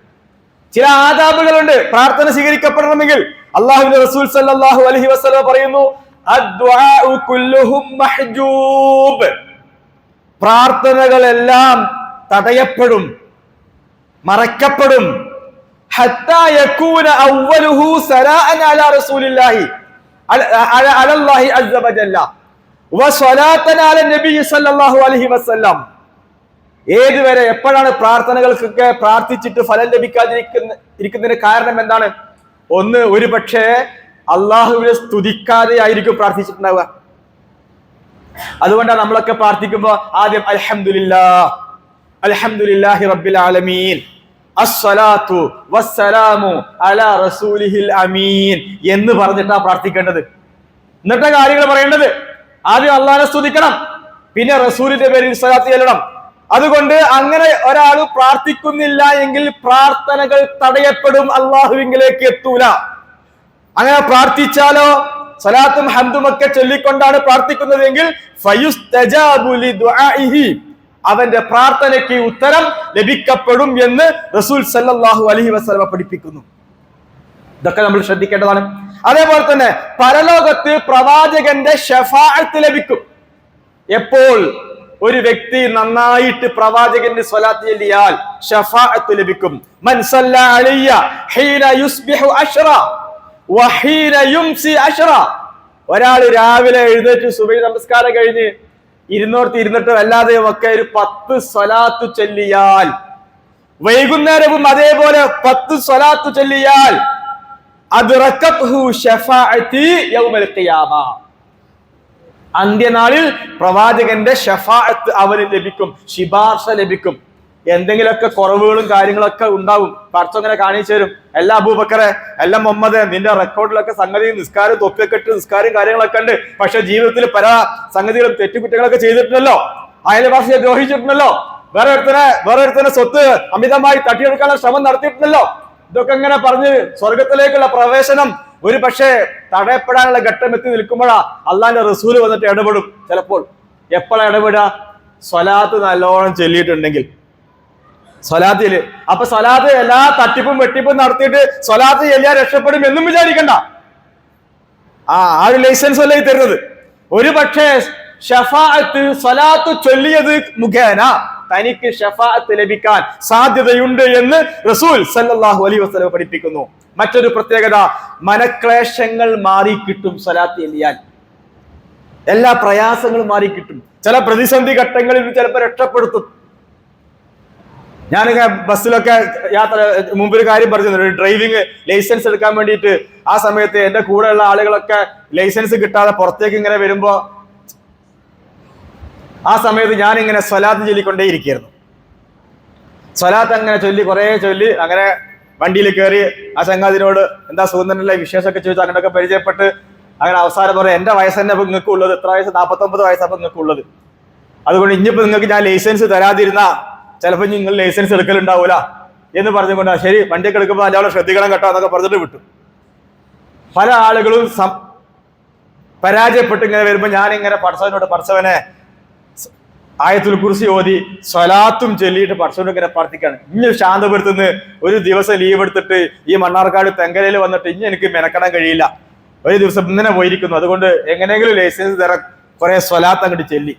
ചില ആദാബുകളുണ്ട്. പ്രാർത്ഥന സ്വീകരിക്കപ്പെടണമെങ്കിൽ അല്ലാഹുവിന്റെ റസൂൽ സല്ലല്ലാഹു അലൈഹി വസല്ലം പറയുന്നു, അദ്ദുആഉ കുല്ലുഹും മഹ്ജൂബ്, പ്രാർത്ഥനകളെല്ലാം തടയപ്പെടും, മറക്കപ്പെടും. ഹത്താ യകൂന അവ്വലുഹു സലാഅൻ അലാ റസൂലില്ലാഹി അലല്ലാഹി അസ്സ വജല്ല വസലാത്തൻ അല നബി സല്ലല്ലാഹു അലൈഹി വസല്ലം. ഏതുവരെ, എപ്പോഴാണ് പ്രാർത്ഥനകൾക്കൊക്കെ പ്രാർത്ഥിച്ചിട്ട് ഫലം ലഭിക്കാതിരിക്കുന്നതിന് കാരണം എന്താണ്? ഒന്ന്, ഒരു പക്ഷേ അള്ളാഹുവിനെ സ്തുതിക്കാതെ ആയിരിക്കും പ്രാർത്ഥിച്ചിട്ടുണ്ടാവുക. അതുകൊണ്ടാണ് നമ്മളൊക്കെ പ്രാർത്ഥിക്കുമ്പോ ആദ്യം അൽഹംദുലില്ലാഹി റബ്ബിൽ ആലമീൻ അസ്സലാത്തു വസ്സലാമു അലാ റസൂലിഹിൽ അമീൻ എന്ന് പറഞ്ഞിട്ടാ പ്രാർത്ഥിക്കേണ്ടത്. എന്നിട്ട് കാര്യങ്ങൾ പറയേണ്ടത് ആദ്യം അള്ളാഹിനെ സ്തുതിക്കണം, പിന്നെ റസൂലിന്റെ പേരിൽ സ്വലാത്ത് ചെല്ലണം. അതുകൊണ്ട് അങ്ങനെ ഒരാൾ പ്രാർത്ഥിക്കുന്നില്ല എങ്കിൽ പ്രാർത്ഥനകൾ തടയപ്പെടും, അള്ളാഹുവിലേക്ക് എത്തൂല. അങ്ങനെ പ്രാർത്ഥിച്ചാലോ, സ്വലാത്തും ഹംദും ഒക്കെ ചൊല്ലിക്കൊണ്ടാണ് പ്രാർത്ഥിക്കുന്നതെങ്കിൽ ഫയുസ്തജാബു ലിദുആഇഹി, അവന്റെ പ്രാർത്ഥനയ്ക്ക് ഉത്തരം ലഭിക്കപ്പെടും എന്ന് റസൂൽ സല്ലല്ലാഹു അലൈഹി വസല്ലം പഠിപ്പിക്കുന്നു. ഇതൊക്കെ നമ്മൾ ശ്രദ്ധിക്കേണ്ടതാണ്. അതേപോലെ തന്നെ പരലോകത്ത് പ്രവാചകന്റെ ശഫാഅത്ത് ലഭിക്കും. എപ്പോൾ ഒരു വ്യക്തി നന്നായിട്ട് പ്രവാചകന്റെ സ്വലാത്ത് ചൊല്ലിയാൽ ശഫാഅത്ത് ലഭിക്കും. മൻ സല്ല അലയ്യ ഹീന യുസ്ബിഹു അശ്റ വഹീന യുംസി അശ്റ, ഒരാൾ രാവിലെ എഴുന്നേറ്റ് സുബഹി നമസ്കാരം കഴിഞ്ഞ് ഇരുന്നിട്ട് അല്ലാതെ ഒക്കെ ഒരു 10 സ്വലാത്ത് ചൊല്ലിയാൽ, വൈകുന്നേരവും അതേപോലെ 10 സ്വലാത്ത് ചൊല്ലിയാൽ അദ്റകത്ഹു ശഫാഅതി യൗമൽ ഖിയാമ, അന്ത്യനാളിൽ പ്രവാചകന്റെ ശഫാഅത്ത് അവന് ലഭിക്കും, ശിപാർശ ലഭിക്കും. എന്തെങ്കിലുമൊക്കെ കുറവുകളും കാര്യങ്ങളൊക്കെ ഉണ്ടാവും, പടച്ചോനെ കാണിച്ചു തരും. എല്ലാ അബൂബക്കറെ, എല്ലാ മുഹമ്മദ്, നിന്റെ റെക്കോർഡിലൊക്കെ സംഗതി നിസ്കാരം തൊപ്പിയൊക്കെ ഇട്ട് നിസ്കാരം കാര്യങ്ങളൊക്കെ ഉണ്ട്. പക്ഷെ ജീവിതത്തിൽ പല സംഗതികളും തെറ്റുകുറ്റങ്ങളൊക്കെ ചെയ്തിട്ടുണ്ടല്ലോ, അയൽവാസിയെ ദ്രോഹിച്ചിട്ടുണ്ടല്ലോ, വേറെ ഒരുത്തനെ സ്വത്ത് അമിതമായി തട്ടിയെടുക്കാനുള്ള ശ്രമം നടത്തിയിട്ടുണ്ടല്ലോ. ഇതൊക്കെ ഇങ്ങനെ പറഞ്ഞ് സ്വർഗത്തിലേക്കുള്ള പ്രവേശനം ഒരു പക്ഷേ തടയപ്പെടാനുള്ള ഘട്ടം എത്തി നിൽക്കുമ്പോഴാ അള്ളാന്റെ റസൂല് വന്നിട്ട് ഇടപെടും. ചിലപ്പോൾ എപ്പോഴാണ് ഇടപെടുക? സ്വലാത്ത് നല്ലോണം ചൊല്ലിയിട്ടുണ്ടെങ്കിൽ, സ്വലാത്തില്. അപ്പൊ സ്വലാത്ത് എല്ലാ തട്ടിപ്പും വെട്ടിപ്പും നടത്തിയിട്ട് സ്വലാത്ത് ചെല്ലിയാൽ രക്ഷപ്പെടും എന്നും വിചാരിക്കണ്ട. ആ ഒരു ലൈസൻസ് അല്ലേ തരുന്നത്. ഒരു പക്ഷേ ഷഫാഅത്ത് സ്വലാത്ത് ചൊല്ലിയത് മുഖേന തനിക്ക് ഷഫാഅത്ത് ലഭിക്കാൻ സാധ്യതയുണ്ട് എന്ന് റസൂൽ സല്ലല്ലാഹു അലൈഹി വസല്ലം പഠിപ്പിക്കുന്നു. മറ്റൊരു പ്രത്യേകത, മനക്ലേശങ്ങൾ മാറിക്കിട്ടും സ്വലാത്ത് ചൊല്ലിയാൽ. എല്ലാ പ്രയാസങ്ങളും മാറിക്കിട്ടും. ചില പ്രതിസന്ധി ഘട്ടങ്ങളിൽ ചിലപ്പോൾ രക്ഷപ്പെടുത്തും. ഞാനിങ്ങനെ ബസ്സിലൊക്കെ യാത്ര മുമ്പൊരു കാര്യം പറഞ്ഞു, ഡ്രൈവിംഗ് ലൈസൻസ് എടുക്കാൻ വേണ്ടിയിട്ട് ആ സമയത്ത് എന്റെ കൂടെയുള്ള ആളുകളൊക്കെ ലൈസൻസ് കിട്ടാതെ പുറത്തേക്ക് ഇങ്ങനെ വരുമ്പോ ആ സമയത്ത് ഞാനിങ്ങനെ സ്വലാത്ത് ചൊല്ലിക്കൊണ്ടേയിരിക്കുന്നു. സ്വലാത്ത് അങ്ങനെ കുറേ ചൊല്ലി അങ്ങനെ വണ്ടിയിൽ കയറി ആ ചങ്ങാതിനോട് എന്താ സുഗന്ധനല്ലേ വിശേഷമൊക്കെ ചോദിച്ചു അങ്ങനെയൊക്കെ പരിചയപ്പെട്ട് അങ്ങനെ അവസാനം പറയാം, എന്റെ വയസ്സ് തന്നെ ഇപ്പൊ നിങ്ങൾക്ക് ഉള്ളത് എത്ര വയസ്സ്? 49 വയസ്സപ്പൊ നിങ്ങൾക്ക് ഉള്ളത്. അതുകൊണ്ട് ഇനിയിപ്പോ നിങ്ങൾക്ക് ഞാൻ ലൈസൻസ് തരാതിരുന്ന ചിലപ്പോൾ നിങ്ങൾ ലൈസൻസ് എടുക്കലുണ്ടാവൂല എന്ന് പറഞ്ഞുകൊണ്ട് ശരി വണ്ടിയൊക്കെ എടുക്കുമ്പോൾ നല്ലോണം ശ്രദ്ധിക്കണം കേട്ടോ എന്നൊക്കെ പറഞ്ഞിട്ട് വിട്ടു. പല ആളുകളും പരാജയപ്പെട്ട് ഇങ്ങനെ വരുമ്പോൾ ഞാനിങ്ങനെ പടച്ചവനെ ആയത്തുൽ കുർസി ഓതി സ്വലാത്തും ചൊല്ലിയിട്ട് പടച്ചവനോട് ഇങ്ങനെ പ്രാർത്ഥിക്കാണ്. ഇനി ശാന്തപുരത്തുനിന്ന് ഒരു ദിവസം ലീവ് എടുത്തിട്ട് ഈ മണ്ണാർക്കാട് തെങ്കലയിൽ വന്നിട്ട് ഇനി എനിക്ക് മെനക്കെടാൻ കഴിയില്ല, ഒരു ദിവസം ഇങ്ങനെ പോയിരിക്കുന്നു. അതുകൊണ്ട് എങ്ങനെയെങ്കിലും ലൈസൻസ് തരാൻ കുറെ സ്വലാത്ത് അങ്ങോട്ട് ചൊല്ലി.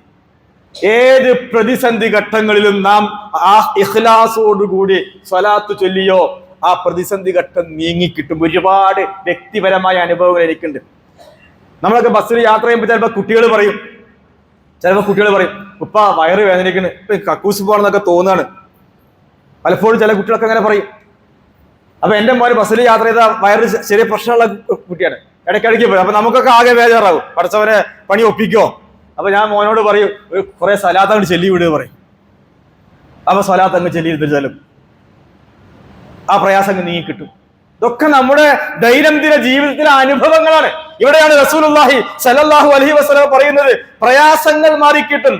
ഏത് പ്രതിസന്ധി ഘട്ടങ്ങളിലും നാം ആ ഇഖ്ലാസോടുകൂടി സ്വലാത്ത് ചൊല്ലിയോ ആ പ്രതിസന്ധി ഘട്ടം നീങ്ങിക്കിട്ടും. ഒരുപാട് വ്യക്തിപരമായ അനുഭവങ്ങൾ എനിക്കുണ്ട്. നമ്മളൊക്കെ ബസ്സിൽ യാത്ര ചെയ്യുമ്പോൾ ചിലപ്പോൾ കുട്ടികൾ പറയും ഉപ്പ വയറ് വേദനിക്കുന്നു, ഇപ്പൊ കക്കൂസ് പോകണമെന്നൊക്കെ തോന്നുകയാണ്. പലപ്പോഴും ചില കുട്ടികളൊക്കെ അങ്ങനെ പറയും. അപ്പൊ എന്റെ മോന് ബസ്സിൽ യാത്ര ചെയ്ത വയറ് ചെറിയ പ്രശ്നമുള്ള കുട്ടിയാണ്, ഇടയ്ക്കിടയ്ക്ക് പറയും. അപ്പൊ നമുക്കൊക്കെ ആകെ ബേജാറാവും, പഠിച്ചവനെ പണി ഒപ്പിക്കോ. അപ്പൊ ഞാൻ മോനോട് പറയും കുറെ സ്വലാത്ത് അങ്ങോട്ട് ചെല്ലി വിടുക പറയും. അപ്പൊ സ്വലാത്ത് അങ്ങ് ചെല്ലിയിരുന്നാലും ആ പ്രയാസം അങ്ങ് നീങ്ങി കിട്ടും. ഇതൊക്കെ നമ്മുടെ ദൈനംദിന ജീവിതത്തിലെ അനുഭവങ്ങളാണ്. ഇവിടെയാണ് റസൂലുള്ളാഹി സ്വല്ലല്ലാഹു അലൈഹി വസല്ലം പറയുന്നത്, പ്രയാസങ്ങൾ മാറിക്കിട്ടും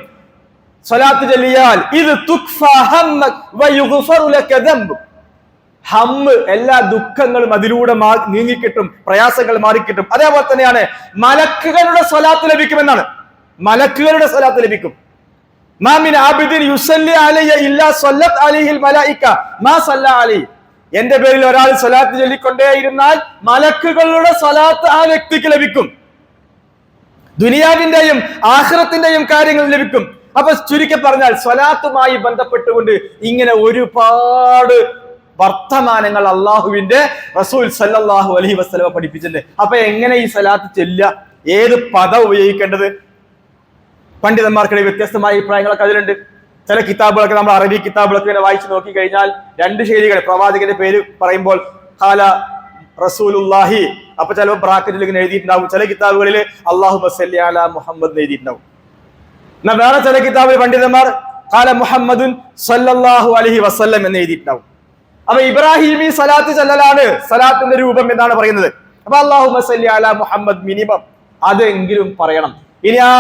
സ്വലാത്ത് ചൊല്ലിയാൽ. ഇത് എല്ലാ ദുഃഖങ്ങളും അതിലൂടെ നീങ്ങിക്കിട്ടും, പ്രയാസങ്ങൾ മാറിക്കിട്ടും. അതേപോലെ തന്നെയാണ് മലക്കുകളുടെ സ്വലാത്ത് ലഭിക്കുമെന്നാണ്. മലക്കുകളുടെ സ്വലാത്ത് ലഭിക്കും. മാ മിൻ ആബിദിൻ യുസല്ലി അലയ്യ ഇല്ലാ സ്വല്ലത്ത് അലൈഹിൽ മലായിക മാ സല്ല അലൈഹി. എന്റെ പേരിൽ ഒരാൾ സ്വലാത്ത് ചൊല്ലിക്കൊണ്ടേയിരുന്നാൽ മലക്കുകളുടെ സ്വലാത്ത് ആ വ്യക്തിക്ക് ലഭിക്കും. ദുനിയാവിന്റെയും ആഖിറത്തിന്റെയും കാര്യങ്ങൾ ലഭിക്കും. അപ്പൊ ചുരുക്കി പറഞ്ഞാൽ സ്വലാത്തുമായി ബന്ധപ്പെട്ടുകൊണ്ട് ഇങ്ങനെ ഒരുപാട് വർത്തമാനങ്ങൾ അള്ളാഹുവിന്റെ റസൂൽ സല്ലല്ലാഹു അലൈഹി വസല്ലം പഠിപ്പിച്ചിട്ടുണ്ട്. അപ്പൊ എങ്ങനെ ഈ സ്വലാത്ത് ചെല്ലുക, ഏത് പദം ഉപയോഗിക്കേണ്ടത്? പണ്ഡിതന്മാർക്കിടയിൽ വ്യത്യസ്തമായ അഭിപ്രായങ്ങളൊക്കെ അതിലുണ്ട്. ചില കിതാബുകളൊക്കെ നമ്മൾ അറബി കിതാബുകളൊക്കെ ഇങ്ങനെ വായിച്ചു നോക്കി കഴിഞ്ഞാൽ രണ്ട് ശൈലികൾ. പ്രവാചകന്റെ പേര് പറയുമ്പോൾ ഖാല റസൂലുള്ളാഹി, അപ്പൊ ചിലപ്പോൾ ബ്രാക്കറ്റിൽ ഇങ്ങനെ എഴുതിയിട്ടുണ്ടാവും. ചില കിതാബുകളിൽ അല്ലാഹുമ്മ സല്ലി അലാ മുഹമ്മദ് എഴുതിയിട്ടുണ്ടാവും. എന്നാൽ വേറെ ചില കിതാബിൽ പണ്ഡിതന്മാർ ഖാല മുഹമ്മദുൻ സല്ലല്ലാഹു അലൈഹി വസല്ലം എന്ന് എഴുതിയിട്ടുണ്ടാവും. അപ്പൊ ഇബ്രാഹിമി സലാത്ത് ചെല്ലലാണ് സലാത്തിന്റെ രൂപം എന്നാണ് പറയുന്നത്. അപ്പൊ അല്ലാഹുമ്മ സല്ലി അലാ മുഹമ്മദ് മിനിമം അതെങ്കിലും പറയണം. ഇനി ആ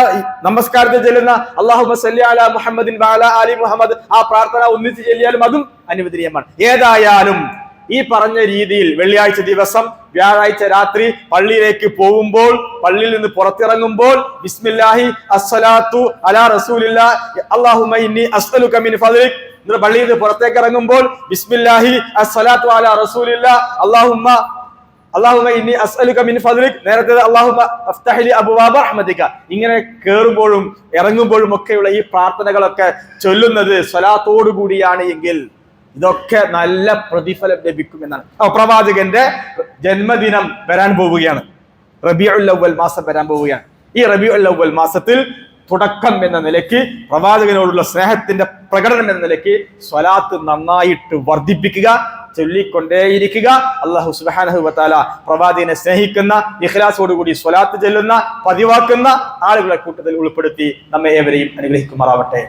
നമസ്കാരത്തിൽ ചെല്ലുന്ന അല്ലാഹുമ്മ സല്ലി അലാ മുഹമ്മദിൻ വഅലാ ആലി മുഹമ്മദ് ആ പ്രാർത്ഥന ഒന്നിച്ച് ചെല്ലിയാലും അതും അനുവദനീയമാണ്. ഏതായാലും ഈ പറഞ്ഞ രീതിയിൽ വെള്ളിയാഴ്ച ദിവസം വ്യാഴാഴ്ച രാത്രി പള്ളിയിലേക്ക് പോകുമ്പോൾ, പള്ളിയിൽ നിന്ന് പുറത്തിറങ്ങുമ്പോൾ ബിസ്മില്ലാഹി അസ്സലാത്തു അലാ റസൂലില്ലാ അല്ലാഹുമ്മ ഇന്നി അസ്അലുക മിൻ ഫദ്ലിക്, പള്ളിയിൽ നിന്ന് പുറത്തേക്ക് ഇറങ്ങുമ്പോൾ ബിസ്മില്ലാഹി അസ്സലാത്തു അലാ റസൂലില്ലാ അല്ലാഹുമ്മ ഇന്നി അസ്അലുക മിൻ ഫദ്ലിക്, നേരത്തെ അല്ലാഹുമ്മ അഫ്തഹ് ലി അബ്വാബ റഹ്മതിക. ഇങ്ങനെ കേറുമ്പോഴും ഇറങ്ങുമ്പോഴും ഒക്കെയുള്ള ഈ പ്രാർത്ഥനകളൊക്കെ ചൊല്ലുന്നത് സ്വലാത്തോടു കൂടിയാണ് എങ്കിൽ ഇതൊക്കെ നല്ല പ്രതിഫലം ലഭിക്കുമെന്നാണ്. പ്രവാചകന്റെ ജന്മദിനം വരാൻ പോവുകയാണ്, റബീഉൽ അവ്വൽ മാസം വരാൻ പോവുകയാണ്. ഈ റബീഉൽ അവ്വൽ മാസത്തിൽ തുടക്കം എന്ന നിലയ്ക്ക്, പ്രവാചകനോടുള്ള സ്നേഹത്തിന്റെ പ്രകടനം എന്ന നിലയ്ക്ക് സ്വലാത്ത് നന്നായിട്ട് വർദ്ധിപ്പിക്കുക, ചൊല്ലിക്കൊണ്ടേയിരിക്കുക. അല്ലാഹു സുബ്ഹാനഹു വ തആല പ്രവാചകനെ സ്നേഹിക്കുന്ന, ഇഖ്ലാസോടുകൂടി സ്വലാത്ത് ചൊല്ലുന്ന, പതിവാക്കുന്ന ആളുകളെ കൂട്ടത്തിൽ ഉൾപ്പെടുത്തി നമ്മെ ഏവരെയും അനുഗ്രഹിക്കുമാറാവട്ടെ.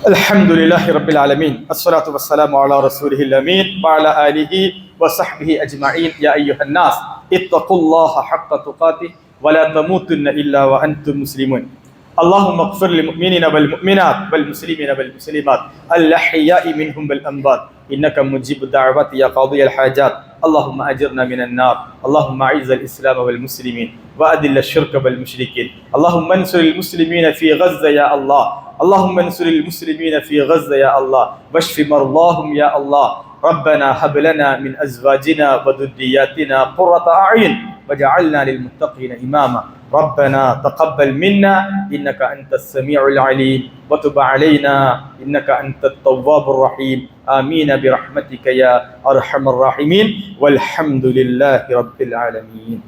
അൽഹംദുലില്ലാഹി റബ്ബിൽ ആലമീൻ അസ്സലാത്തു വസ്സലാമു അലാ റസൂലിഹിൽ അമീൻ വഅലാ ആലിഹി വസഹ്ബിഹി അജ്മഈൻ. യാ അയ്യുഹന്നാസ് ഇത്തഖുല്ലാഹ ഹഖ്ക തുഖാതിഹി വലാ തമൂതുന്ന ഇല്ലാ വഅൻതും മുസ്ലിമൂൻ. اللهم اغفر للمؤمنين والمؤمنات والمسلمين والمسلمات الأحياء منهم والأموات إنك مجيب الدعوات يا قاضي الحاجات. اللهم أجرنا من النار. اللهم أعز الإسلام والمسلمين وأذل الشرك والمشركين. اللهم انصر المسلمين في غزة يا الله. اللهم انصر المسلمين في غزة يا الله واشف مرضاهم يا الله. ربنا هب لنا من أزواجنا وذرياتنا قرة أعين وجعلنا للمتقين إماما. ربنا تقبل منا إنك أنت السميع العليم وتب علينا إنك أنت التواب الرحيم. آمين برحمتك يا أرحم الراحمين والحمد لله رب العالمين.